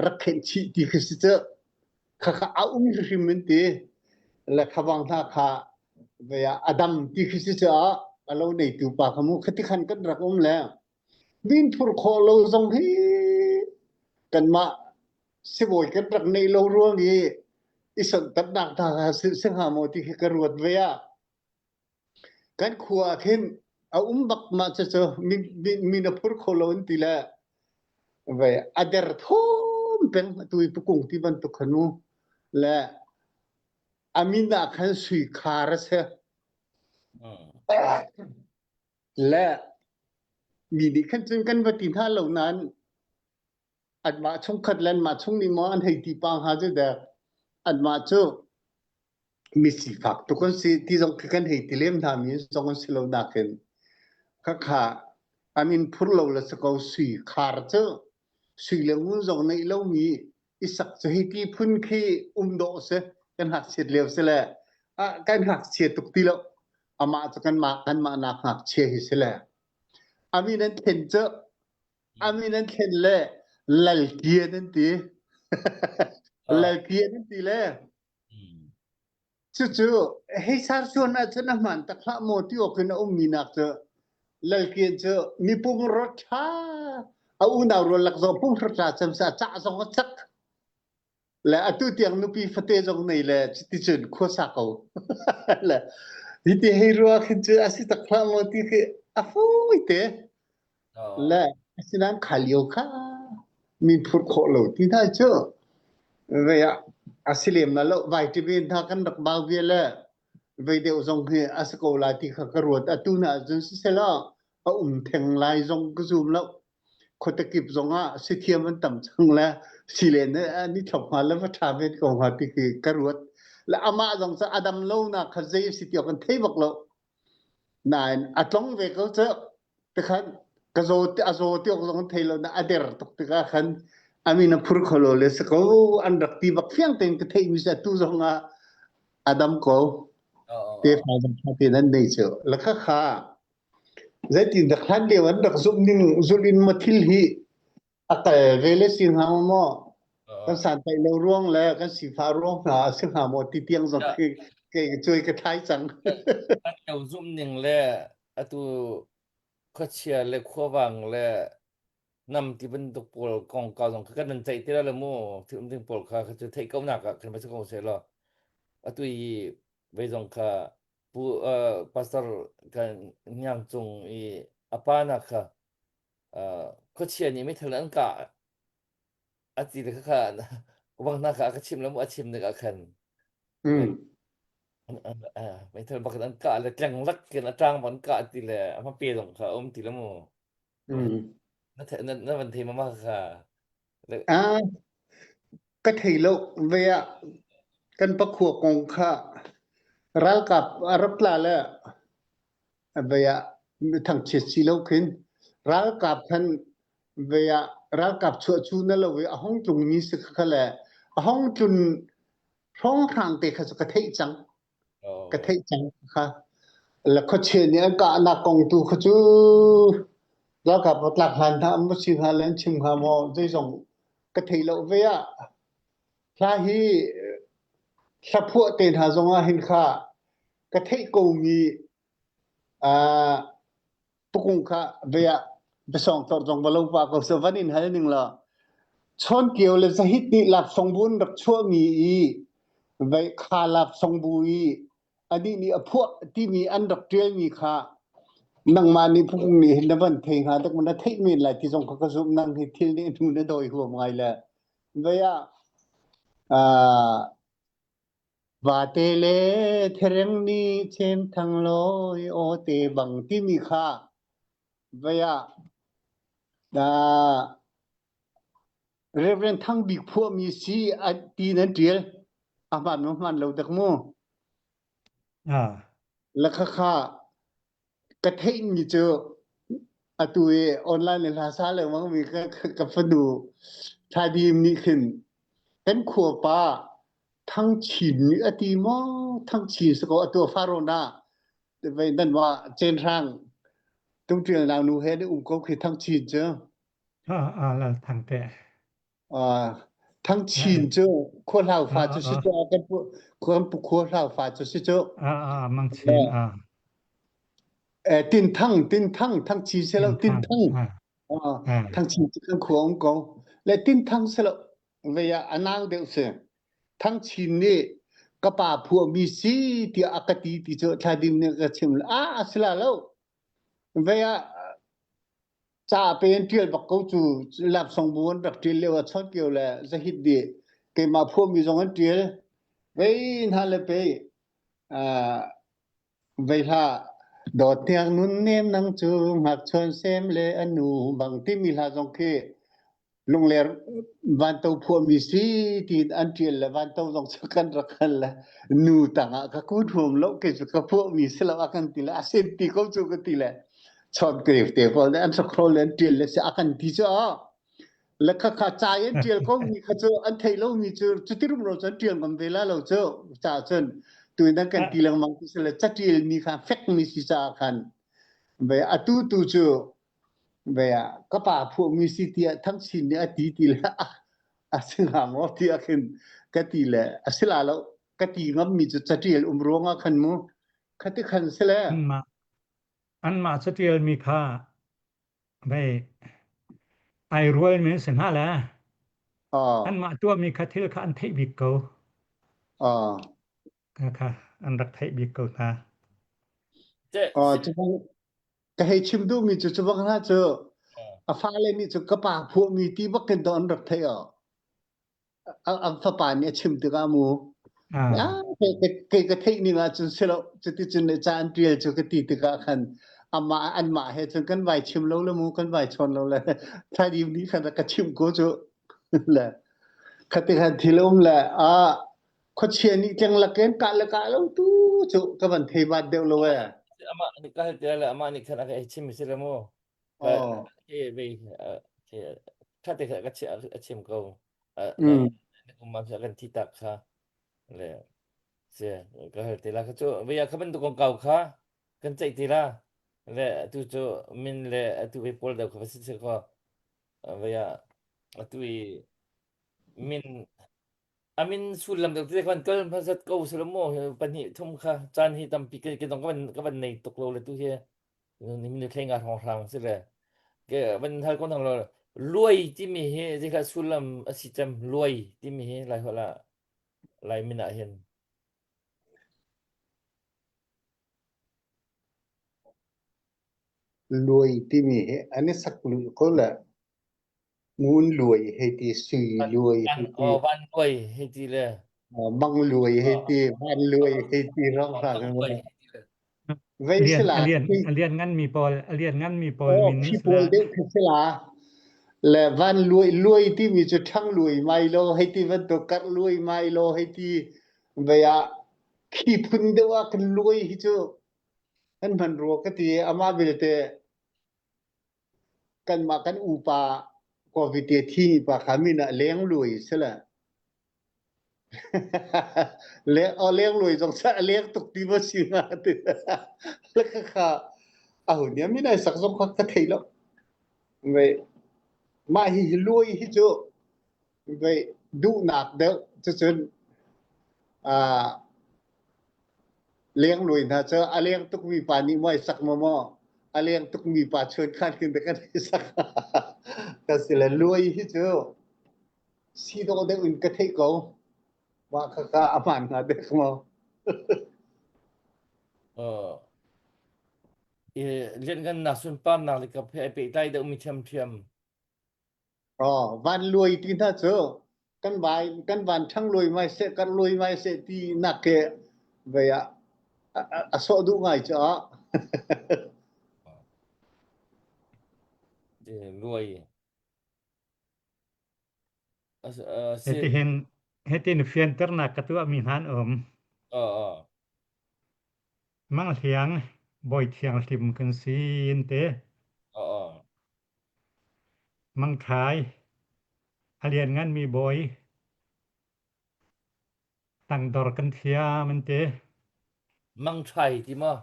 รักเข็นชีที่คือสิเจค่ะเอาริมนติและขวังท่าค่ะเวียอดัมที่คือสิเจเราในตูปาขมุขติขันกันรักแล้ววินพูดขอเราทรงให้กันมาสิบอยกันรักในเราร่วงนี้อิสันตัดนักทางสิงหาโมติกรวดเวียกันขัวขึ้นเอาบักมาจะมีนพูดขอเราอินติละเวียอเดอร์ทอมเป็นตุยปุกุงที่บันตุขนูและอามินาขันสุยคาร์เซและมีดิขันจนกันวัติท่าเหล่านั้นอันมาชงขัดแลนมาชงนิมอันให้ตีปังหาจุดเดอันมาจูมีสิฟักทุกคนสิที่จงกันให้ตีเลี้ยมทามีจงกันสิเราดักกันค่ะอามินพูดเราละสกาวสุยคาร์เจอสุยเลี้ยงมุนจงในเรามีอิสักจะให้ตีพุ่นขี้โดเสกันหักเฉียดเลี้ยวเสละกันหักเฉียดตุกตีแล้วอามาจะกันมานักหักเฉียดเสละอามินันเห็นเจออามินันเห็นเลยลัลเกียนันตีลัลเกียนันตีเลยจู่ๆให้สารส่วนอาจจะมันตะคละโมที่ออกขึ้นมีนักเจอลัลเกียเจอมีปุ่มรถช้าเอาหน้ารถหลักจอปุ่มรถช้าจำสาจ้าจงก็จักและตุเตียงนุปีฟเตจงในแหละที่จุดขั้วสักเอาและที่ให้รู้ขึ้นเจออาศัยตะคละโมที่คือฟูยเตและสินั้นขลิวค่ะมีพูดขอเราที่ได้เจอเวียอาศิเลมนั่นแล้ววิตามินทางกันรักบาเวียแล้วเวียเดียวจงให้อาสกอลาที่เขากระโดดตุน่าจนเสร็จแล้วเอาเทงไลจงก็ซูมแล้วคนตะกิบจงสิเทียมันต่ำจังแล้วสิเลนเนี่ยนี่ถกมาแล้วว่าทำเป็นของหัดที่คือกระโดดและอามาจงจะอดัมเล่านะเขาจะสิเดียวกันเทบักแล้วนายอัตลงเวกเขาเจอแต่คันกระโดดอาโซที่ออกจากเทลนะอเดอร์ตกติกาคันอามีนพูดขลุ่ยสกออันดักตีบักเฟียงเต็งกเทมิสตุจงอดัมก็เทฟาดัมที่นั่นได้เจอแล้วก็ข้าจะติดดักขันเดียวอันดักซุลินมาทิลฮีอัตเวลสิงหามอกันสันไปเราร่วงแล้วกันสีฟ้าร่วงหาสิงหามอที่เตียงจงเก่งช่วยกระทายจังอันเดียวซุ่มหนึ่งแล้วอัตุก็เชียร์และขั้ววังและนำที่เป็นตุกปอลกองเก่าของกันนั่นใจที่ละโมถึงปอลค่ะจะเทกเอาหนักขึ้นมาสักคนเสียแล้วอัตุยเวจงค่ะผู้พาสเตอร์กันยังจงอปานักค่ะก็เชียร์นี่ไม่ทันอันกะอัติเลยค่ะบางนักก็ชิมแล้วอาชิมนึกอาคันไม่ทันบักอันกะแล้วแกงลักกันตรางบันกะติแลมาเปียลงค่ะติละโมนั่นมันเทมากค่ะก็ถือแล้วเวียกันประขวกงค่ะรักกับรักลาแล้วเวียทั้งเจ็ดสิโลขึ้นรักกับท่านเวียรักกับชูนั่นแล้วเวียห้องจุงมีสิกะแหละห้องจุนห้องทางเตะเขาจะกระเทยจังค่ะแล้วเขาเชื่อเนี่ยก็นักกองตูเขาจูแล้วกับหลักฐานทำมุสิงหาเลนชิมหามอจะส่งกระเทยเราเวียถ้าฮีสับพวกเต็นหาจงหินค่ะกระเทยกูมีปุกุงค่ะเวียไปส่งต่อจงบาลูปากกับสวรรค์หาหนึ่งละชนเกี่ยวเลยสหิตนี่หลับสงบุญรักชั่วมีไว้ขาหลับสงบุยอันนี้นี่พวกที่มีอันดับเดียวมีค่ะนั่งมานี่พวกนี้เห็นแล้วมันเทหาแต่มันเทมีอะไรที่ส่งเขาก็ซุ่มนั่งให้ที่นี่ดูนะโดยหัวไงแหละเวียวาเตเลเทเรงนี่เชนทั้งลอยโอเตบังที่มีค่ะเวียเรื่องทั้งบิ๊กพวกมีสีอันตีนั่นเดียวมันเราตะมูแล้วค่ะ กระเทยมีเจออตุยออนไลน์ในภาษาเลยมันมีกับฟดูทาดีมนี่ขึ้นเป็นขัวป้าทั้งฉินอติมอทั้งฉินสกอตัวฟาโรนาไปนั่นว่าเจนทางต้องเตือนนางนูเฮดก็คือทั้งฉินเจอแล้วทางแต่ทั้งฉินเจอคนเราฟ้าจะสิเจอกันคนผู้คนเราฟ้าจะสิเจอมังฉินตินทั้งทั้งฉินเสแล้วตินทั้งทั้งฉินทั้งขวงกองและตินทั้งเสแล้วเวียอนางเดวเสทั้งฉินนี่กะป่าผัวมีสีที่อากาติที่เจอทาดิมเนี่ยก็ชิมสละแล้วเวียจาเป็นเที่ยวบักกูจูลับสงบูนบักเที่ยวเลวชอดเกี่ยวแหละจะฮิดดีเกมาผัวมีสองอันเที่ยวเว้ยนั่นแหละไปเวลาดอดเตียงนุ่นเนมนังจูหักชนเซมเลอนูบางที่มีลาจงเคลงเลวันเตาผัวมีสีที่อันเที่ยววันเตาจงสกันรักกันละนูต่างก็คูดห่มแล้วเกิดกับผัวมีสลับกันทีละเส้นที่เขาจูกันทีละชอบเกลียวเตียวก็อันสักครู่เล่นเที่ยวเลยจะกันที่จะแล้วข้าใจอันเที่ยวก็มีข้าเจออันไทยเรามีเจอจุดที่รุ่มเราจะเที่ยวกันเวลาเราเจอจ่าเจนตัวนั้นกันทีละมังคุสละจัดเที่ยวมีค่ะเฟกมีสิจ่ากันเวอตูตูเจอเวก็ป่าพวกมีสิที่ทั้งชิ้นเนี่ยทีละซึ่งหางอที่ขึ้นก็ทีละสิละแล้วก็ทีงั้นมีจุดจัดเที่ยวร้องขันมูขัดที่ขันเสละอันมาจัดเที่ยวมีค่ะไปไอรวยมีสินหาแล้วอันมาตัวมีคัทเทลค่ะอันเทบิกเกค่ะอันรักเทบิกเกนะจะก็ให้ชิมดูมีจะบังนะเจอฟ้าเลยมีจะกระป่าพวกมีที่บักกันตอนรักเทอันฟ้าป่าเนี่ยชิมตัวกัมูกระเทนี่มาจนเสร็จจะติดจนในจานเดียวจะกระติดกันขันอันมาให้จนกันไหวชิมแล้วมูกันไหวชนแล้วแหละถ้าดีนี้ขันก็ชิมกูจะแหละขัดขันที่ล้มแหละเขาเชียร์นี่จังละเกนกะละกะแล้วตู้จุกบันเทบาดเดียวเลยama ni kahit dala ama ni kana ka chim sila mo be kate ka chim ko kumam sa kan titak ka le se kahit tila ka cho be ya kaban to kong kau ka kan chai tila le tu cho min le tu be pol da ko se ko be ya tu min amin sulam dak te kan kal phasat ko sulamo pani thum kha chan hi tam pi ke dong kan nei tok lo le tu he ni min thenga thong thang se le ke ban thal kon thang lo luai ti mi he je kha sulam asicham luai ti mi he lai hola lai mina hen luai ti mi he ani sak lu ko la mun luai he ti sui luai he ti ban luai he ti le bang luai he ti ban luai he ti rong raกันเวสลาเรียนงั้นมีปอลเรียนงั้นมีปอลมินิสลาเด็กสลาและวันรวยที่มีจุดทั้งรวยไมโลให้ที่วันตกรวยไมโลให้ที่เวียขี้พุนเดว่ากันรวยฮิจูอันมันรัวก็ที่อามาบิลเตกันมากันอุปาโควิดที่ปะขามินะเลี้ยงรวยซะละเลี้ยงรวยจงซะเลี้ยงตกที่บ่สิงาติแล้วก็ค่ะเนี่ยมีได้สักสองก็ไทยแล้วเว้ยมาหิรวยฮิจูเว้ยดูหนักเด้อจนเลี้ยงรวยนะเจ้าเลี้ยงตุกมีปานี่ไม่สักมอเลี้ยงตุกมีปาเชิญคันขึ้นแต่กันสักก็สิละรวยฮิจูสิโดเด้อุ่นกะไทยก็ว่าค่ะอามานหาเด็กมอเรียนกันนักสุนป้านนักเลยกับไปใต้เดมีเทียมวันรวยที่น่าเจอกันวันทั้งรวยไม่เสกันรวยไม่เสที่นักเกเวียสอดูง่ายจ้ะรวยเฮตินเฟียนเตอร์นักกะตัวมีหานมังเถียง บ่อยเที่ยงทิมกันซีนเตอ๋อมังทายอเรียนงั้นมีบ่อยตั้งดอรกันเทียมันเตมังชัยติมา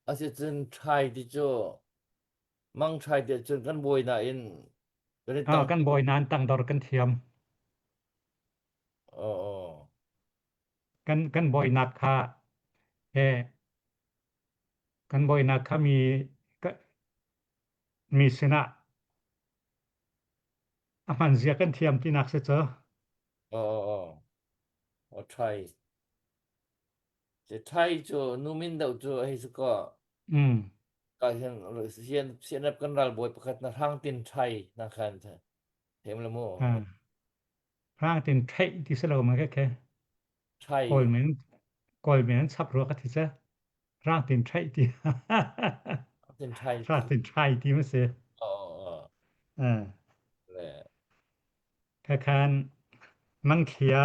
อาสิจนชัยติโจมังชัยเดจนกันบ่อยน่ะอินก็ได้ตั้งกันบ่อยนานตั้งดอรกันเทียมอ๋อกันบ่อยนักค่ะกันบ่อยนักค่ะก็มีสนะมันเสียกันเทียมที่นักเสียเจออ๋อชัยจะชัยโจนูมินดาโจให้สก็ก็เห็นเสียนับกันรัลบ่อยประคัดนะทางตินชัยนะคันเห็นละโมพรางตินไทที่สโลมันแค่ชัยกอลเมนสับรัวกะทิซะพรางตินไทที่ตินชัยพรางตินไทที่มันเสียอ๋อแหละคันมังเขีย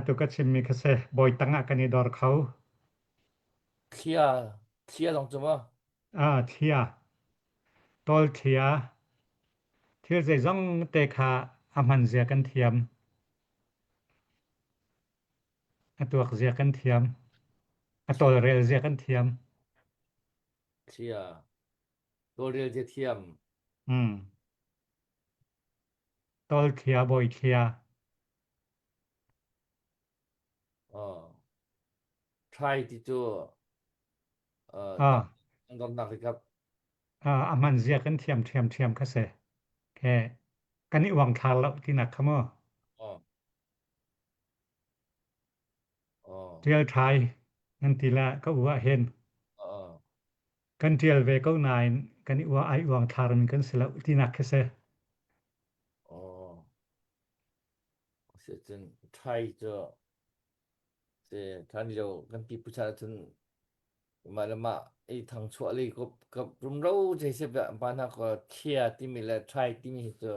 ตุกะชิมมีกะเสบ่อยตังอะกันนี่ดอรเขาเคลียลองจังว่าเทียตอลเทียที่จะต้องเตคามันเสียกันเทียมตัวเสียกันเทียมตัวเรลเสียกันเทียมเคลียตัวเรียลเทียมตอลเทียบ่อยเทียtry ที่จะต้องนักเลยครับมันเสียกันเทียมกะเสแค่กันนี่วังทาแล้วที่นักขโมเทียลทายนั่นทีละก็ว่าเห็นกันเทียลเวก็นายกันนี่ว่าไอวังทารมันกันเสแล้วที่นักกะเสเสียจน try จะเสียท่านเดียวกันปีประชาชนมาแล้วมาไอ้ทางชั่วเลยกับรุมเราใจเสียแบบบ้านนักก็เคลียร์ที่มีและ try ที่มีจะ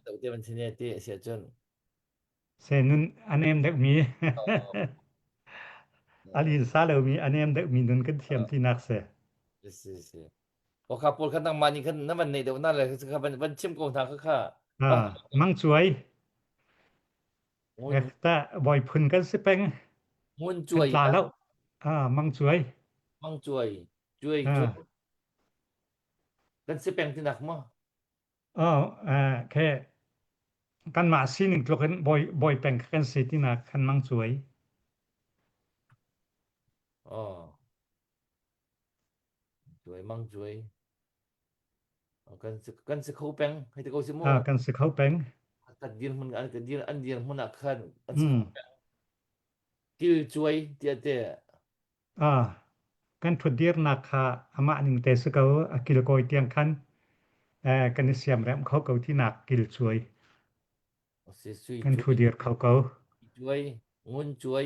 แต่เดี๋ยวมันเสียที่เสียจนเสนุนอันเอมเด็กมีอลินซาเลมีอันเอมเด็กมีนุนกันเทียมที่นักเสสิพอขับปวดขันตั้งมานี่ขันนั่นมันในเดี๋ยวนั่นแหละคือมันชิมกองทางค่ามังสวยแต่บ่อยพุ่นกันสิเป็นมุ่นจ่วยปลาแล้วมังสวยมังจ่วยกันสิเป็นที่หนักมั้งแค่กันมาซีนึงตัวกันบ่อยเป็นกันสิที่นักคันมังสวยจ่วยมังจ่วยกันสิเขาเป็นให้ตะโกสิโมกันสิเขาเป็นตัดเดียนมันอันเดียนมันนักคันกันสิกิลจ่วยเตี้ยกันทุเดียร์นักค่ะอามานึงแต่สเขากิโลกอยเตียงคันกันเสียมแรมเขาเกาที่นักกิลช่วยกันทุเดียร์เขาเกาจ่วยงุนจ่วย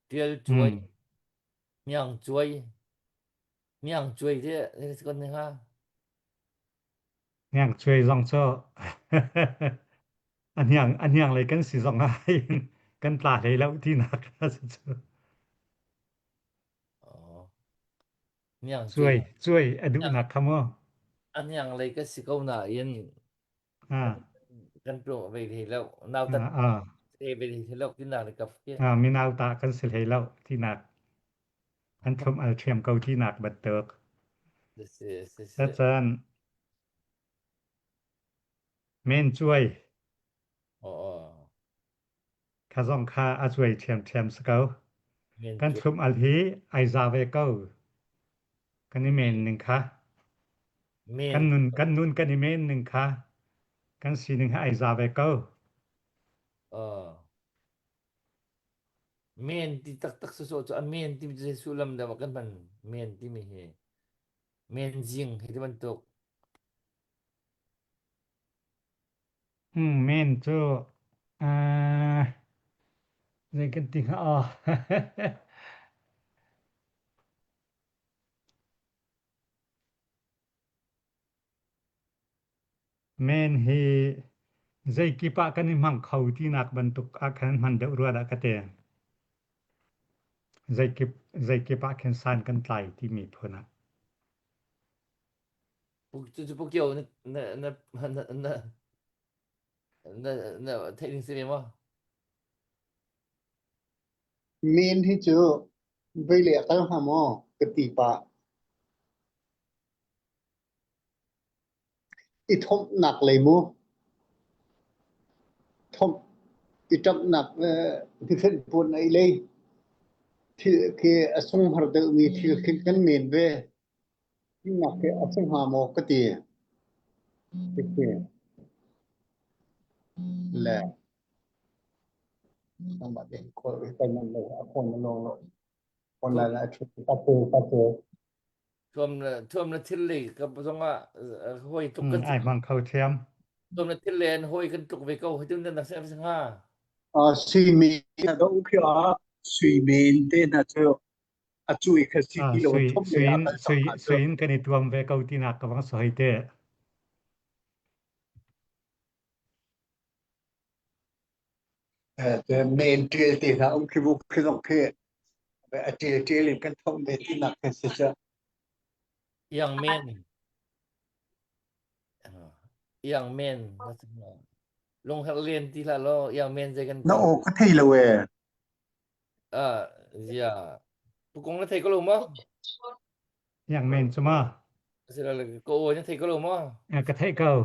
เตียลจ่วยเมียงจ่วยเตี้ยสิคนนึงฮะเมียงช่วยซองโซอันยังเลยกันสิซองให้กันปลาได้แล้วที่นักช่วยอดุนักคำว่าอันยังเลยก็สิเขาหน้าเย็นกันโปรไปทีแล้วนาวตัดไปทีแล้วที่นักกับมีนาวตากันสิให้แล้วที่นักอันทมเทียมเกาที่นักบัดเติกแต่จันเมนช่วยข้าซองค่าช่วยเทียมสเกากันทมอัลฮีไอซาเวเกากันนี่เมน1ค่ะกันนุนกันนี่เมน1ค่ะกันสี1ไอซาเวเกาเมนที่ตักสุดๆเมนที่จะสุลัมดากันมันเมนที่มีเมนจิงที่มันตกเมนโจในกันติงเมนฮี Zai kipa kan mang khauti nak bentuk akan mandek ruat akate Zai kipa kan san kan tlai ti mi phona พวกเกี่ยวนะเทคนิคสิมั้ย main hi chu vai le ka ha mo kati pa i thom nak le mu thom i tap nak ti khen pun ai le thi ke asung har de mi thi khen kan main ve nak ke asung ha mo kati ti leต้องบัดนี้คนไปมันเลยคนมันลงคนละละชุดตะปูท่วมละทิลเลยก็บ่ต้องว่าห้อยตุกกัน ai mang khau thiam ท่วมละทิลเลนห้อยกันตุกไปเก้าให้ตึงนั้น15suy miên là đó cũng kiểu suy miên tên là cho chui cái gì kilo thop suin kan ituam ve kau ti nak ka bang soi te main trail thì là ông khi vụ khi dòng kia trail lên căn thông để tin nặc cái sự yang men ลงหักเรียนทีละล้อยังเมนใจกัน nó có thể là về dạผู้กงthấy có lùm không yang men chuma sẽ là cô thấy có lùm không ka thai kau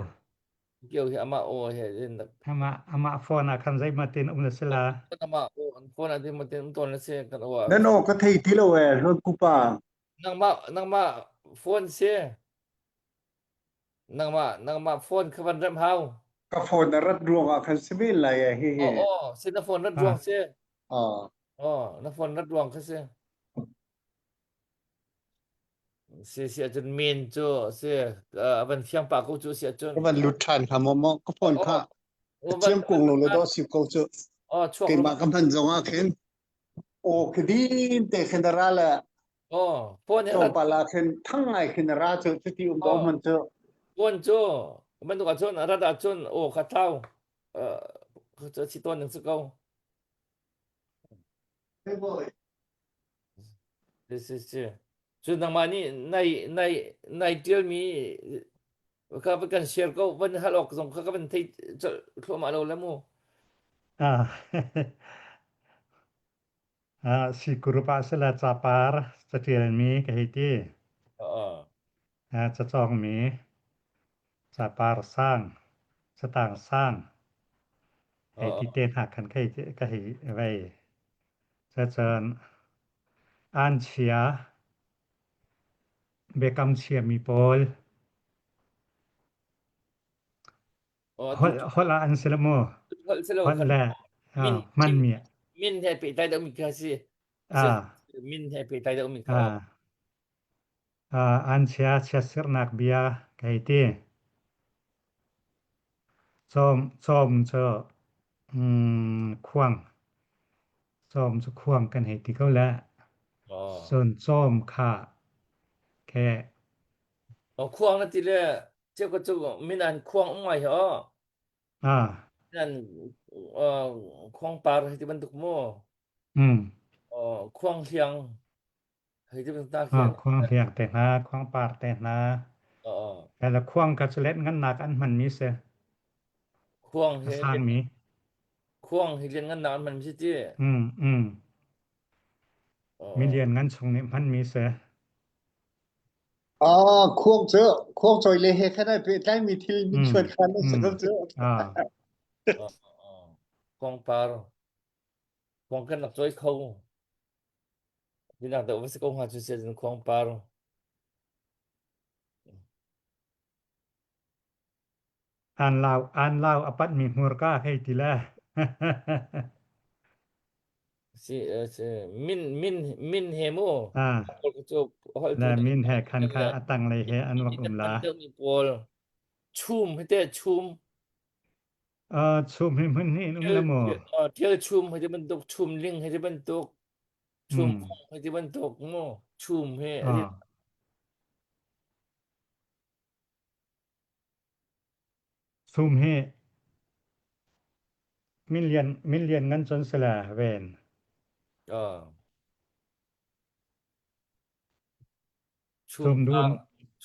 kiểu thì ama o he den ama phone akan zai matin la sela ama o phone ati matin ton la se kan wa nó có thể tí là về luôn cupa nang ma phone se nang ma phone khaban ram hau ka phone rat ruang akan sibil la ya hi se na phone rat ruang se na phone rat ruang ka seจนเมนจ้เสียบันเชียงปากกูจูเสียจนมันลุดทันค่ะมอก็พ่นค่ะเชียงกรุงลงเลยดอสิบกูจูช่วง เกมากำพันจงอ่ะเข็นโอ้คดีเตะเคนดาราละพ่นเนี่ยปาลาเข็นทั้งไงเคนดาราจูที่ดอมันจูพ่นจูมันตัวจนระดับจนโอ้ขัดเท้าจะสิตัวหนึ่งสักเก้าสิจนทางมานี่ในเดียวมีก็เป็นการเชียร์ก็วันฮัลโหลส่งก็เป็นที่จะเข้ามาเราแล้วมู่si kurupa sela capar setil mi ka hitiจะจองมีcapar sang setang sangให้ที่เตนหักกันก็ให้ไว้จะเจิญอันเชียเบกำเชียมีโปลฮอลอันเซลโมฮอลแลมันมีมินให้ไปใต้ดอกมิกาสิมินให้ไปใต้ดอกมิกาอันเชียเสรนักเบียไกตีส้มเจอควงส้มจะควงกันให้ที่เขาแล้วส่วนส้มค่ะแค่ควงนั่นทีเลยเจ้าก็จะมินอันควงอ้อยเหรอนั่นควงปลาให้ที่บรรทุกโม่ควงเชียงให้ที่บรรทุกตาเขียนควงเชียงแต่นาควงปลาแต่นาแต่ละควงก็จะเล่นงั้นหนักอันมันมีเสียควงให้สร้างมีควงให้เรียนงั้นหนักมันมีสิจี้มีเรียนงั้นช่วงนี้มันมีเสียควงเจอควงจอยเลยให้แค่ได้ไปได้มีที่มีชวนกันสักเจอควงปลาควงกันหลักจอยเขามีหนักแต่ว่าสิกงหาจุเสียจนควงปลาอันลาวอปัดมีมูรกาให้ทีละมินเฮโมและมินแหกคันคาอตังเลยเฮอันวักลาชุมให้เตชุมชุมให้มันนี่นุ่มละโมเที่ยวชุมให้ที่มันตกชุมลิงให้ที่มันตกชุมให้ที่มันตกโมชุมให้ซุมเฮ million ngan chon sela ven ชุมดุน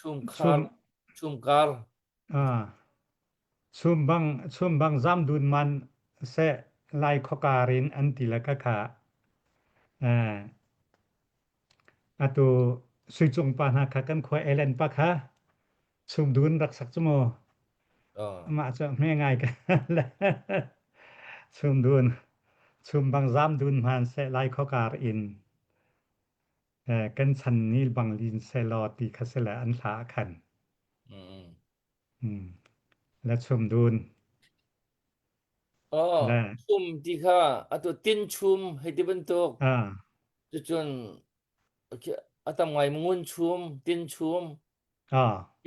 ชุมคาร์ชุมการ sumbang zam dun man se lai khokarin antilaka kha atu suichung pa na kha kan khwa elen pa kha sumdun raksak chumo ma cha me ngai ka sumdun sumbang zam dun man se lai khokar in kan chan nil bang lin se lo ti kha se la an tha khan la sumdun ชุมที่ค่ะอะตัวตินชุมให้ที่บนตกจนอะตำไงมงุนชุมตินชุม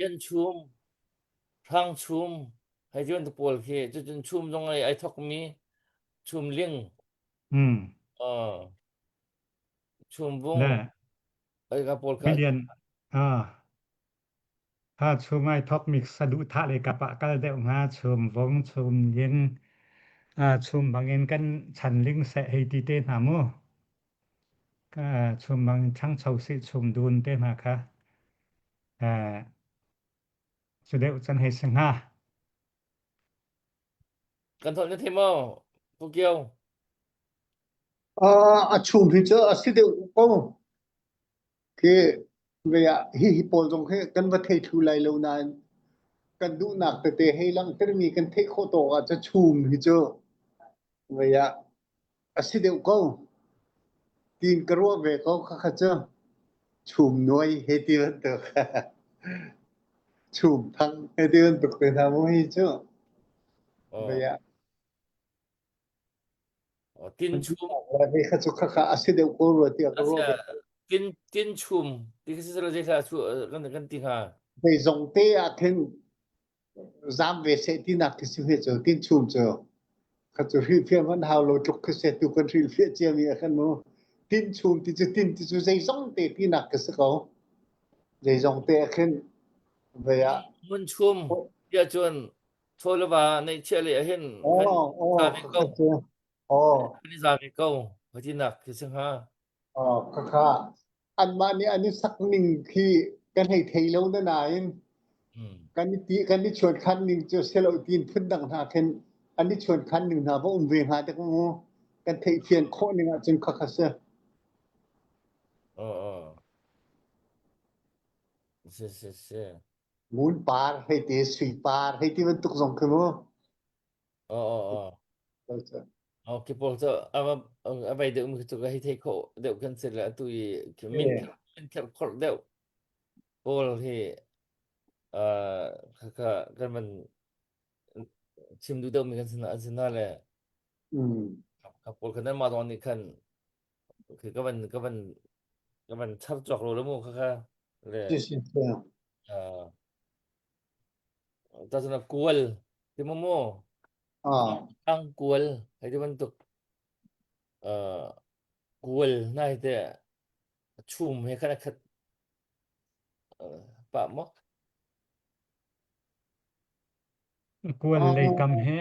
ยันชุมทางชุมให้ที่บนตกปอลเคจนชุมตรงไอ้ทอกมีชุมเลี้ยงชุมวงไอ้กะปอล million ถ้าชุมไอ้ทอกมิกสะดุทะเลยกะปะกะเดงาชุมวงชุมเย็นชุมบางเงินกันฉันลิงแสให้ตีเต้นหามูก็ชุมบางช่างเฉาสิชุมดุนเต้นหาค่ะสุดเดวจันให้สังหากันทนเทมอพวกเกี่ยวชุมพิจารสิเดวก็คือเวลาฮิปโปลงคือกันว่าเททุไลโลนานกันดูหนักแต่ให้ลังแต่มีกันเทโคโตอาจจะชุมพิจารเวลาสิเดวก็ตีนกรัวเวก็ข้าเจ้าชุมน้อยเฮติวันตกชุมทั้งเฮติวันตกเป็นทำให้เจ้าเวลาตินชุมแล้วให้ข้าเจ้าข้าสิเดวก็รัวที่กรัวตินชุมที่คือเราจะค่ะกันติค่ะไปจงเตะถึงจามเวเสตินักที่สิเฮเจ้าตินชุมเจ้าข้าเจ้ารีเฟียมันหาโลจุกคือเสตุกันรีเฟียเจียมีขันโมตินชุมที่จะตินที่จะใจจงเตะที่นักก็สิเขาใจจงเตะขึ้นเวียมันชุมอย่าจนโทรว่าในเชลีเห็นนี่สามีเก่าที่นักคือสังหาค่ะอันมานี่อันนี้สักหนึ่งที่กันให้เทแล้วนั่นน่ะกันนี่ชวนคันหนึ่งจะเสลอตีนพื้นดังหาขึ้นอันนี้ชวนคันหนึ่งนะเพราะเวหาแต่ก็กันเทเทียนโคนึงจนคักเสียมูนปาร์ให้เตสีปาร์ให้ที่มันตุกสงคือมั้งโอเคพอจะเอาไปเดี๋ยวมันจะให้เทโคเดี๋ยวกันเสร็จแล้วตุยมินแคปคอร์เดี๋ยวพอที่กันมันชิมดูเดี๋ยวมีกันสนาแหละครับพอกันนั้นมาตอนนี้คันคือก็มันชับจอกโลแล้วมั้งค่ะเลยตาสนกวลที่มอตั้งกวลให้ที่มันตกกวลน่าจะชุ่มให้ขนาดปะมอกกวลเลยกำให้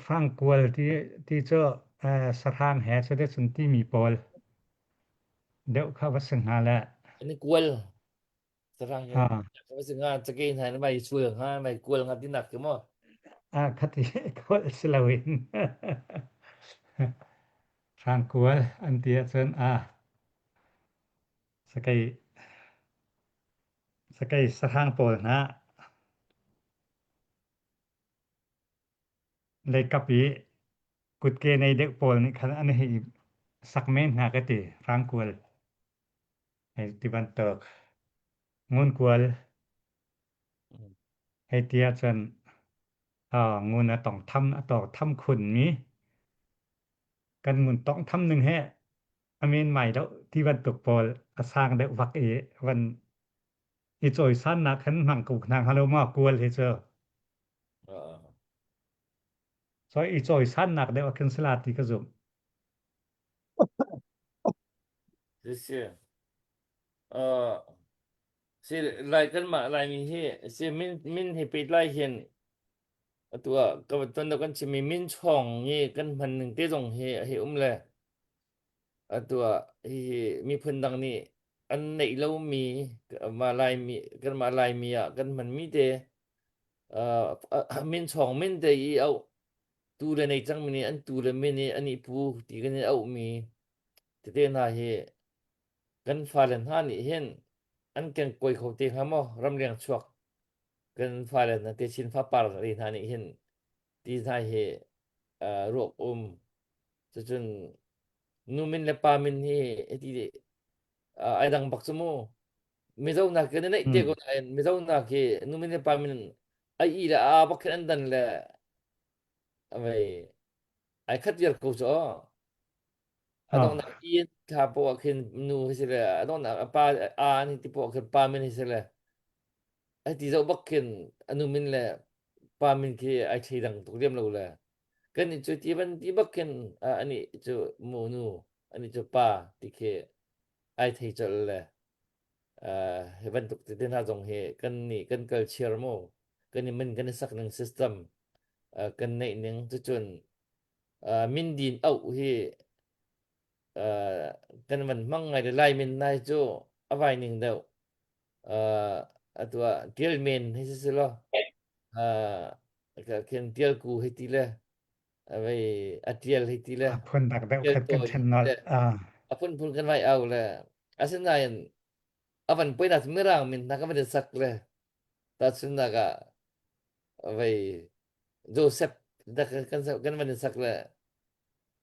ฟังกวลที่เจ้าสถานแห่เสด็จสุนที่มีปอลเดี๋ยวเข้าวัดสังหาแล้วอันนี้กวลสถานแห่วัดสังหาจะเกณฑ์ให้ไม่ช่วยให้ไม่กวลงานที่หนักคือมั้งคติกวลสลาวินฟังกวลอันเดียจนสกายสถานปอลนะเลยกับปีกุดเกในเด็กปอลนี่คันอันนี้สักเมนหากติฟังกวลให้ติบันตกงุนกวลให้เตียจนงุนต้องทำคุณมีกันงุนต้องทำหนึ่งแห่อเมนใหม่แล้วที่วันตกปอลสร้างได้วักวันอีจอยสั้นนะคันมังกุกนางฮัลโหลมากวลเฮเจอซอยอีจอยสั้นนักได้ว่าคันสลาติกะซุมสิไล่กันมาไล่มีเฮสิมินให้ไปไล่เห็น ตัวก็ตอนนั้นสิมีมินช่องนี่กันพันนึงเตจงเฮแลตัวมีเพิ่นดังนี้อันไหนเรามีมาลายมีกันมาลายมีกันมันมีแต่มินช่องมินแต่เอาตูเลยในจังมีอันตูเลยมีนี่อันนี้ผู้ที่กันเอามีแต่น่าเฮกันฟาเลนหานี่เห็นอันเก่งกวยเขาเตหามอรำเรียงชวกกันฟาเลนเตชินฟ้าปาร์รีหานี่เห็นที่ไทยเฮรวบจนนูมินและปามินที่ไอ้ดังบักสมูไม่ต้องนักกันนะเด็กคนไอ้ไม่ต้องนักนูมินและปามินไอ้ละบักอันดันละไอ้ขัดยากูจ้ะต้องนักนถ้าพวกขึ้นนูฮิสละต้องนักปานี่ที่พวกขึ้นปามินฮิสละไอ้ที่จะบักขึ้นนูมินและปามินที่ไอ้ที่ดังตุกเรียมเราละกันนี่จุดที่มันที่บักขึ้นอันนี้จุดมูนูอันนี้จุดปาที่ไอ้ที่จุดละเฮบันตุกติดหาจงเฮกันนี่กันเกิลเชียร์โมกันนี่มันกันสักหนึ่ง system กันในหนึ่งจนมินดินเอาเฮกันมันมั่งไงได้ไล่มินนายโจเอาไว้หนึ่งเดียวตัวเทียลเมนให้สิล่ะก็เขียนเทียลกูให้ทีละเอาไว้เทียลให้ทีละ เพิ่นดักได้กันเช่นนั้นพุ่นกันไว้เอาละอาศัยavan puedas merang min nakamade sakle tatsunaga vai joseph da kan man sakle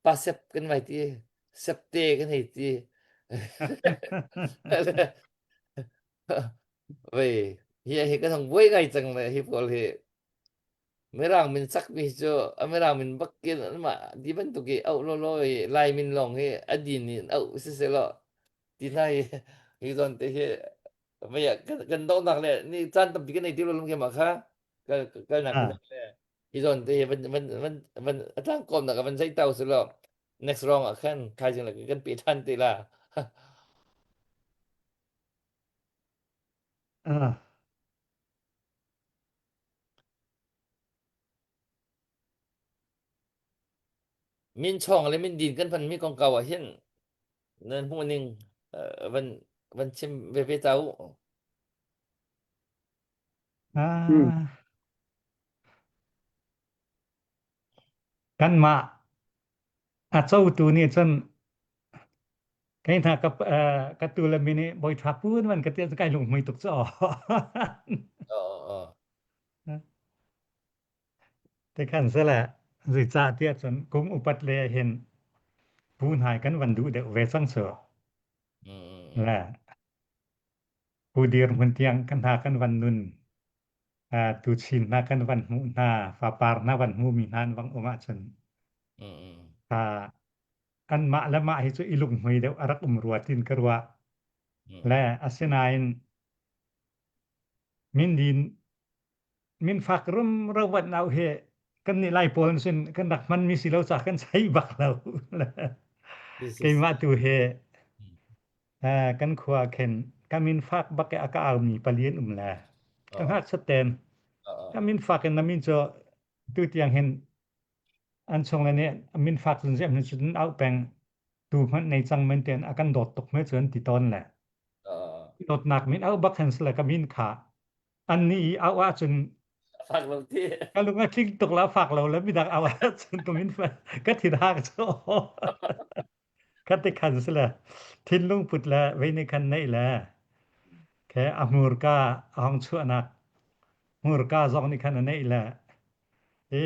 pasep kan vai ti septe kan hai ti vai he kan hong voi gai chang le hi pol he merang min sak mi jo merang min bakken ma di ban tu ge au lo lo lai min long he adin ni au se se lo ti nai hi don te heไม่อยากกันต้องนักเลยนี่จันตำติกันในที่เราลงเกมอ่ะค่ะก็หนักเลยอีตอนที่มันทางกรมน่ะก็มันใช้เตาสุดแล้ว next round อ่ะคั่นใครจังเลยกันปีทันติล่ะมินช่องอะไรมินดินกันพันมีกองเก่าอ่ะเห็นเนินพวกนึงวันชิมเวเตากันมาเจ้าตัวนี้จนกันถ้ากับกระตูละมินี่บ่อยทับพูนมันก็เตียใกล้ลงไม่ตกจ้อแต่คันซะแหละสิจาเตียจนกุมอุปัตเลเห็นพูนหายกันวันดูเดเวสังเสอและผู้เดียรมันเตียงกันหากันวันนุนตุชินนากันวันหูนาฟาปาร์นาวันหูมีนานวังอมาจนอันมาและมาให้สุอีลุงหวยเดวอรักรัวตินกรัวและอัสนายมินดินมินฟักรุมระวัดเอาเฮกันนี่ไล่ปนซึ่งกันดักมันมีสิเราสักกันใช้บักเราเกมาตูเฮกันขวาเข็นกันมินฟักบักอากาเอามีปะเลียนแลกันฮักสเตนกันมินฟักกันมินจอตูเตียงเห็นอันทรงเนี่ยมินฟักซึ่งเสียมันสุดเอาแปลงตูมันในจังมันเตียนอากันโดดตกไม่เชิญติตอนแหละโดดหนักมินเอาบักเห็นสละกันมินขาอันนี้เอาว่าจนฟักเราที่ก็ลุงก็คลิกตกแล้วฝากเราแล้วมีดักเอาจนตรงนี้ก็ทิดากโซก็ติคันซะละทินลุงพุดละไว้ในคันนี้แหละแค่อมูรกาห้องชั่วนักมูรกาซองในคันนี้แหละ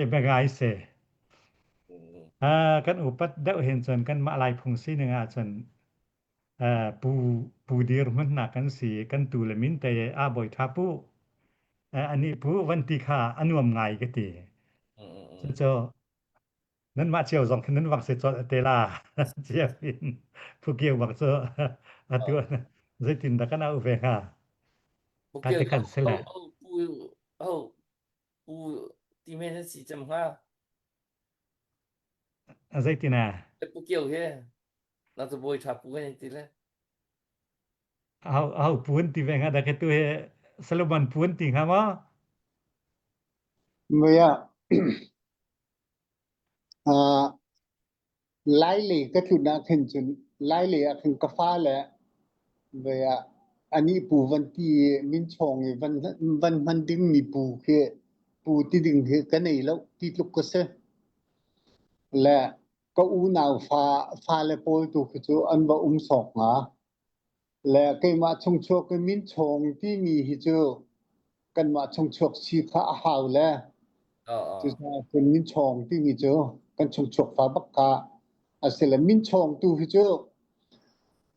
เบงไอเสกันอุปัตเดาเห็นจนกันมาลายพงซีนึงจนปูดีรมันนักกันสีกันตูละมินแต่บ่อยทาปูอันนี้ผู้วันที่ค่าอนุมง่ายก็ติเจ้านั้นมาเชียว2คนนั้นวักสิจอเตลาเจียฟินผู้เกี่ยววักเจอตัวใจตินตะกันเอาเวค่ะผู้เกี่ยวกันเสละผู้ที่แม่นสิจำว่าใจตินาผู้เกี่ยวแค่น่าจะบ่อยทับผู้กันติแล้วเอาปูนที่เวงาดะกะตัวสลบันปูนติงหามาเมีย laile katuna khenchun laile akhin kafa le veya ani pu vanti min chong van manding mi pu ke pu ti ding ke kanei lo ti tluk ko se la ko u naw fa le pol tu chu an ba sok nga la ke ma chung chok ke min chong ti mi hi chu kan ma chung chok si kha haw la chu sa ken min chong ti mi chu kan chung chok fa bak ka asela min chong tu hi chu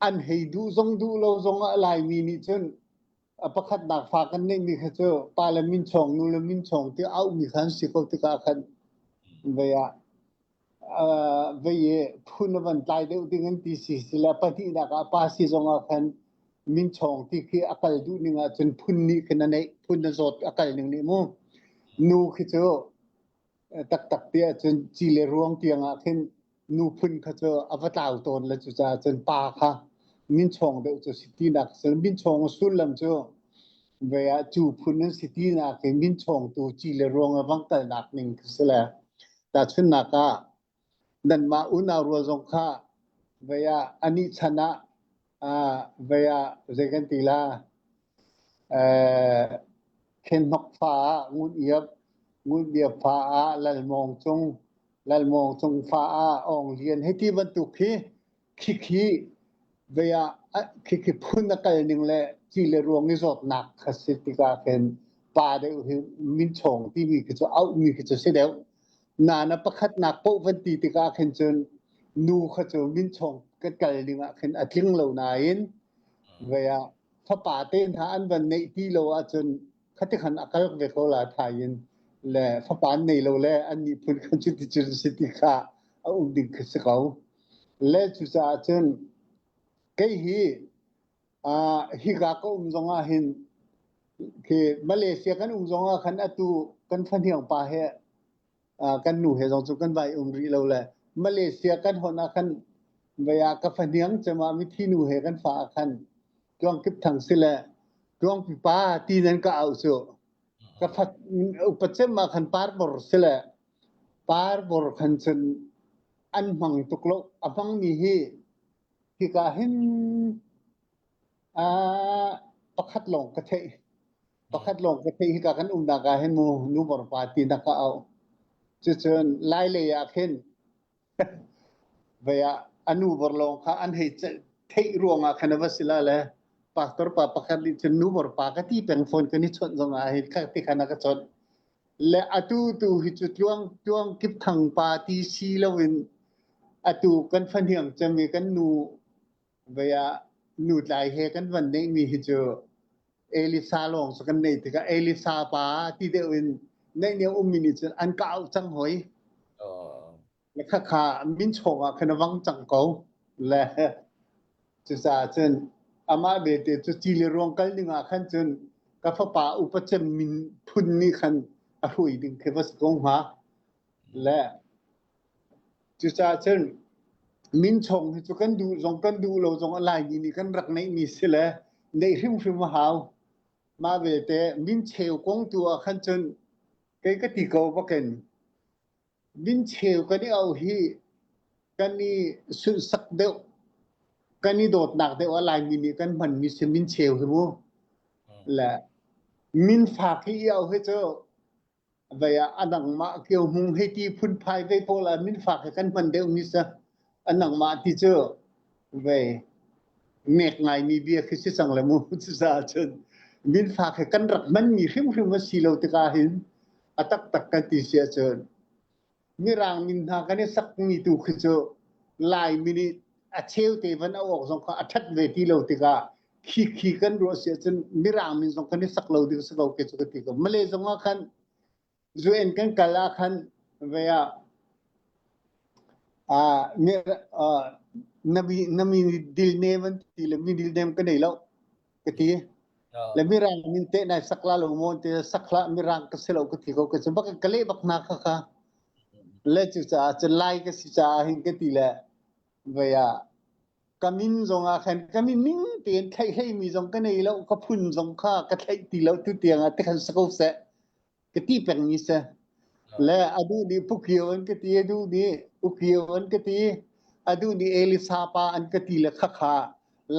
an hei du zong du lo zong lai mi ni chun pakhat dak fa kan nei mi kha chu pa la min chong nu la min chong ti au mi khan si ko ti ka khan veya veye phun van tai de ding ti si sila pati da ka pa si zong khan min chong ti ki akal du ni nga chun phun ni kan nei phun na zot akal ning ni mu nu khi chu tak tak ti chun chi le ruang ti nga khen nu phun kha chu awatau ton la chu cha chun pa kha min chong de chu city nak se min chong sul lam chu veya chu phun na city na ke min chong tu chi le ruang awang tal nak ning sela ta chun na ka dan ma una ro zong kha veya ani chana veya zegan tila khen nok fa ngun dia fa lal mong chung fa ong lian he ti ban tu khi veya khi phun na kal ning le chi le ruang ni zot nak khasitika ken pa de min chong ti mi ke chu au mi ke chu se deu na pakhat nak po van ti ti ka khen chun nu kha chu min chong ka kal ning a khen athing lo na in veya pha pa ten tha an van nei ti lo a chun khati khan akal ve ko la thain le pha pa nei lo le an ni phun khan chu ti chu ti kha au ding ke se ko le chu sa chun ke hi ga ko zonga hin ke Malaysia kan zonga khan atu kan phan hiang pa he kan nu he jong chu kan bai ri lo le Malaysia kan hona khan veya ka phan hiang chama mi thi nu he kan fa khan twang kip thang sile twang pi pa ti nan ka au chu ka phat upachem ma khan par bor sile par bor khan chen an mang tuklo apang ni hi ki ka hin pakhat long ka the hi ka kan da ka hen mu nu bor pa ti da ka au chu chen lai le ya khen veya anu bor long kha an hei thei ruanga khana wasila le pastor pa pakhat li chen nu bor pa ka ti peng phone ka ni chon zonga he ka ti khana ka chon le atu tu hi chu tuang kip thang pa ti si lowin atu kan phan hiang chami kan nu veya nu lai he kan van nei mi hi chu Elisa long so kan nei ti ka Elisa pa ti de win nei ne mi ni chen an ka au chang hoi le kha min chong a khana wang chang ko le chu sa chen ama be te chu chi le rong kal ninga khan chen ka pha pa upachem min phun ni khan a hui ding ke was kong ha le chu sa chen min chong chu kan du lo jong alai ni kan rak nei mi sile nei hrim haw ma be te min cheu kong tu a khan chen ke ka ti ko ba ken min cheu ka ni au hi kan ni su sak de kan ni dot nak de alai ni kan man mi se min cheu he mo la min fa ki au he cho veya anang ma keu hung he ti phun phai ve po la min fa kan man de mi sa anang ma ti cho ve mek ngai mi bia khi si sang la mu chu sa chen min fa kan rak man mi hrim ma si lo te ka hin atak tak ka ti sia chen mi rang min ha kan ni sak mi tu khi cho lai mi ni a cheu te van a ok song ka athat ve ti lo te ka khi kan ro sia chen mi rang min song kan ni sak lo di sa lo ke chu ti ko male song khan zu en kan kala khan veya nami dil nevan ti le mi dil dem kan nei lo ke ti le mi rang min te na sakla lo mo te sakla mi rang ka selo ke ti ko ke bak kale bak na kha le chu cha lai ke si cha hin ke ti le veya kamin zonga khan kamin ning ten thai hei mi zong ka nei lo ka phun zong kha ka thai ti lo tu tiang a te khan sakau se ke ti peng ni se และอดูนี่ผู้เขียวอันกะตีอดูนี่ผู้เขียวอันกะตีอดูนี่เอลิซาปาอันกะตีละคะ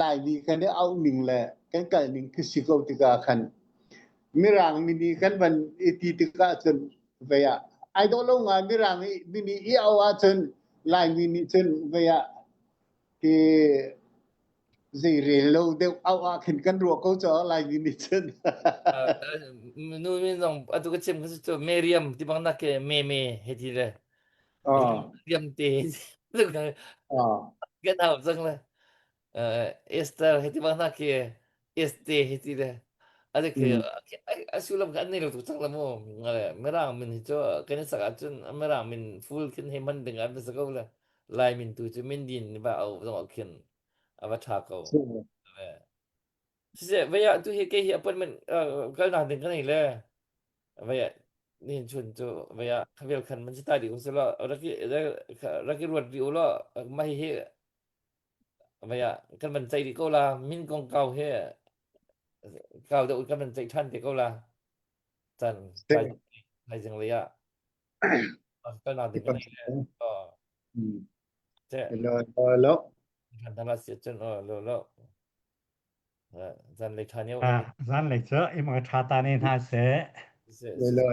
ลายนี่กันได้เอาหนึ่งแหละกันกะหนึ่งคือสิกอติกาคันมิรางมินี่กันบันอิติติกาจนเวียI don't know nga mirang ni iaw atun lai ni tun veya ke zire lo de aw akin kan ro ko cho lai ni tun nu mi nong atu ka chem ka to Meriam ti bang na ke me heti le Meriam te ke na sang le Esther heti bang na ke este heti le ada ke asulam kan ni lo tu sang la mo merang min cho kan sa ka chun merang min full kin he man dengan sa ko la lai min tu chu min din ba au dong kin avatar ko se vaya tu he ke apa men kal na den kan ni le vaya ni chun chu vaya khavel khan man sta di usla raki ruat di ulo mai he vaya kan man chai di ko la min kong kau he kau da kan man chai than di ko la chan lai jang le ya kal na den kan ni le che lo kan ta la se chun lo zan le thaniu zan le cho im ga thata ne tha se lo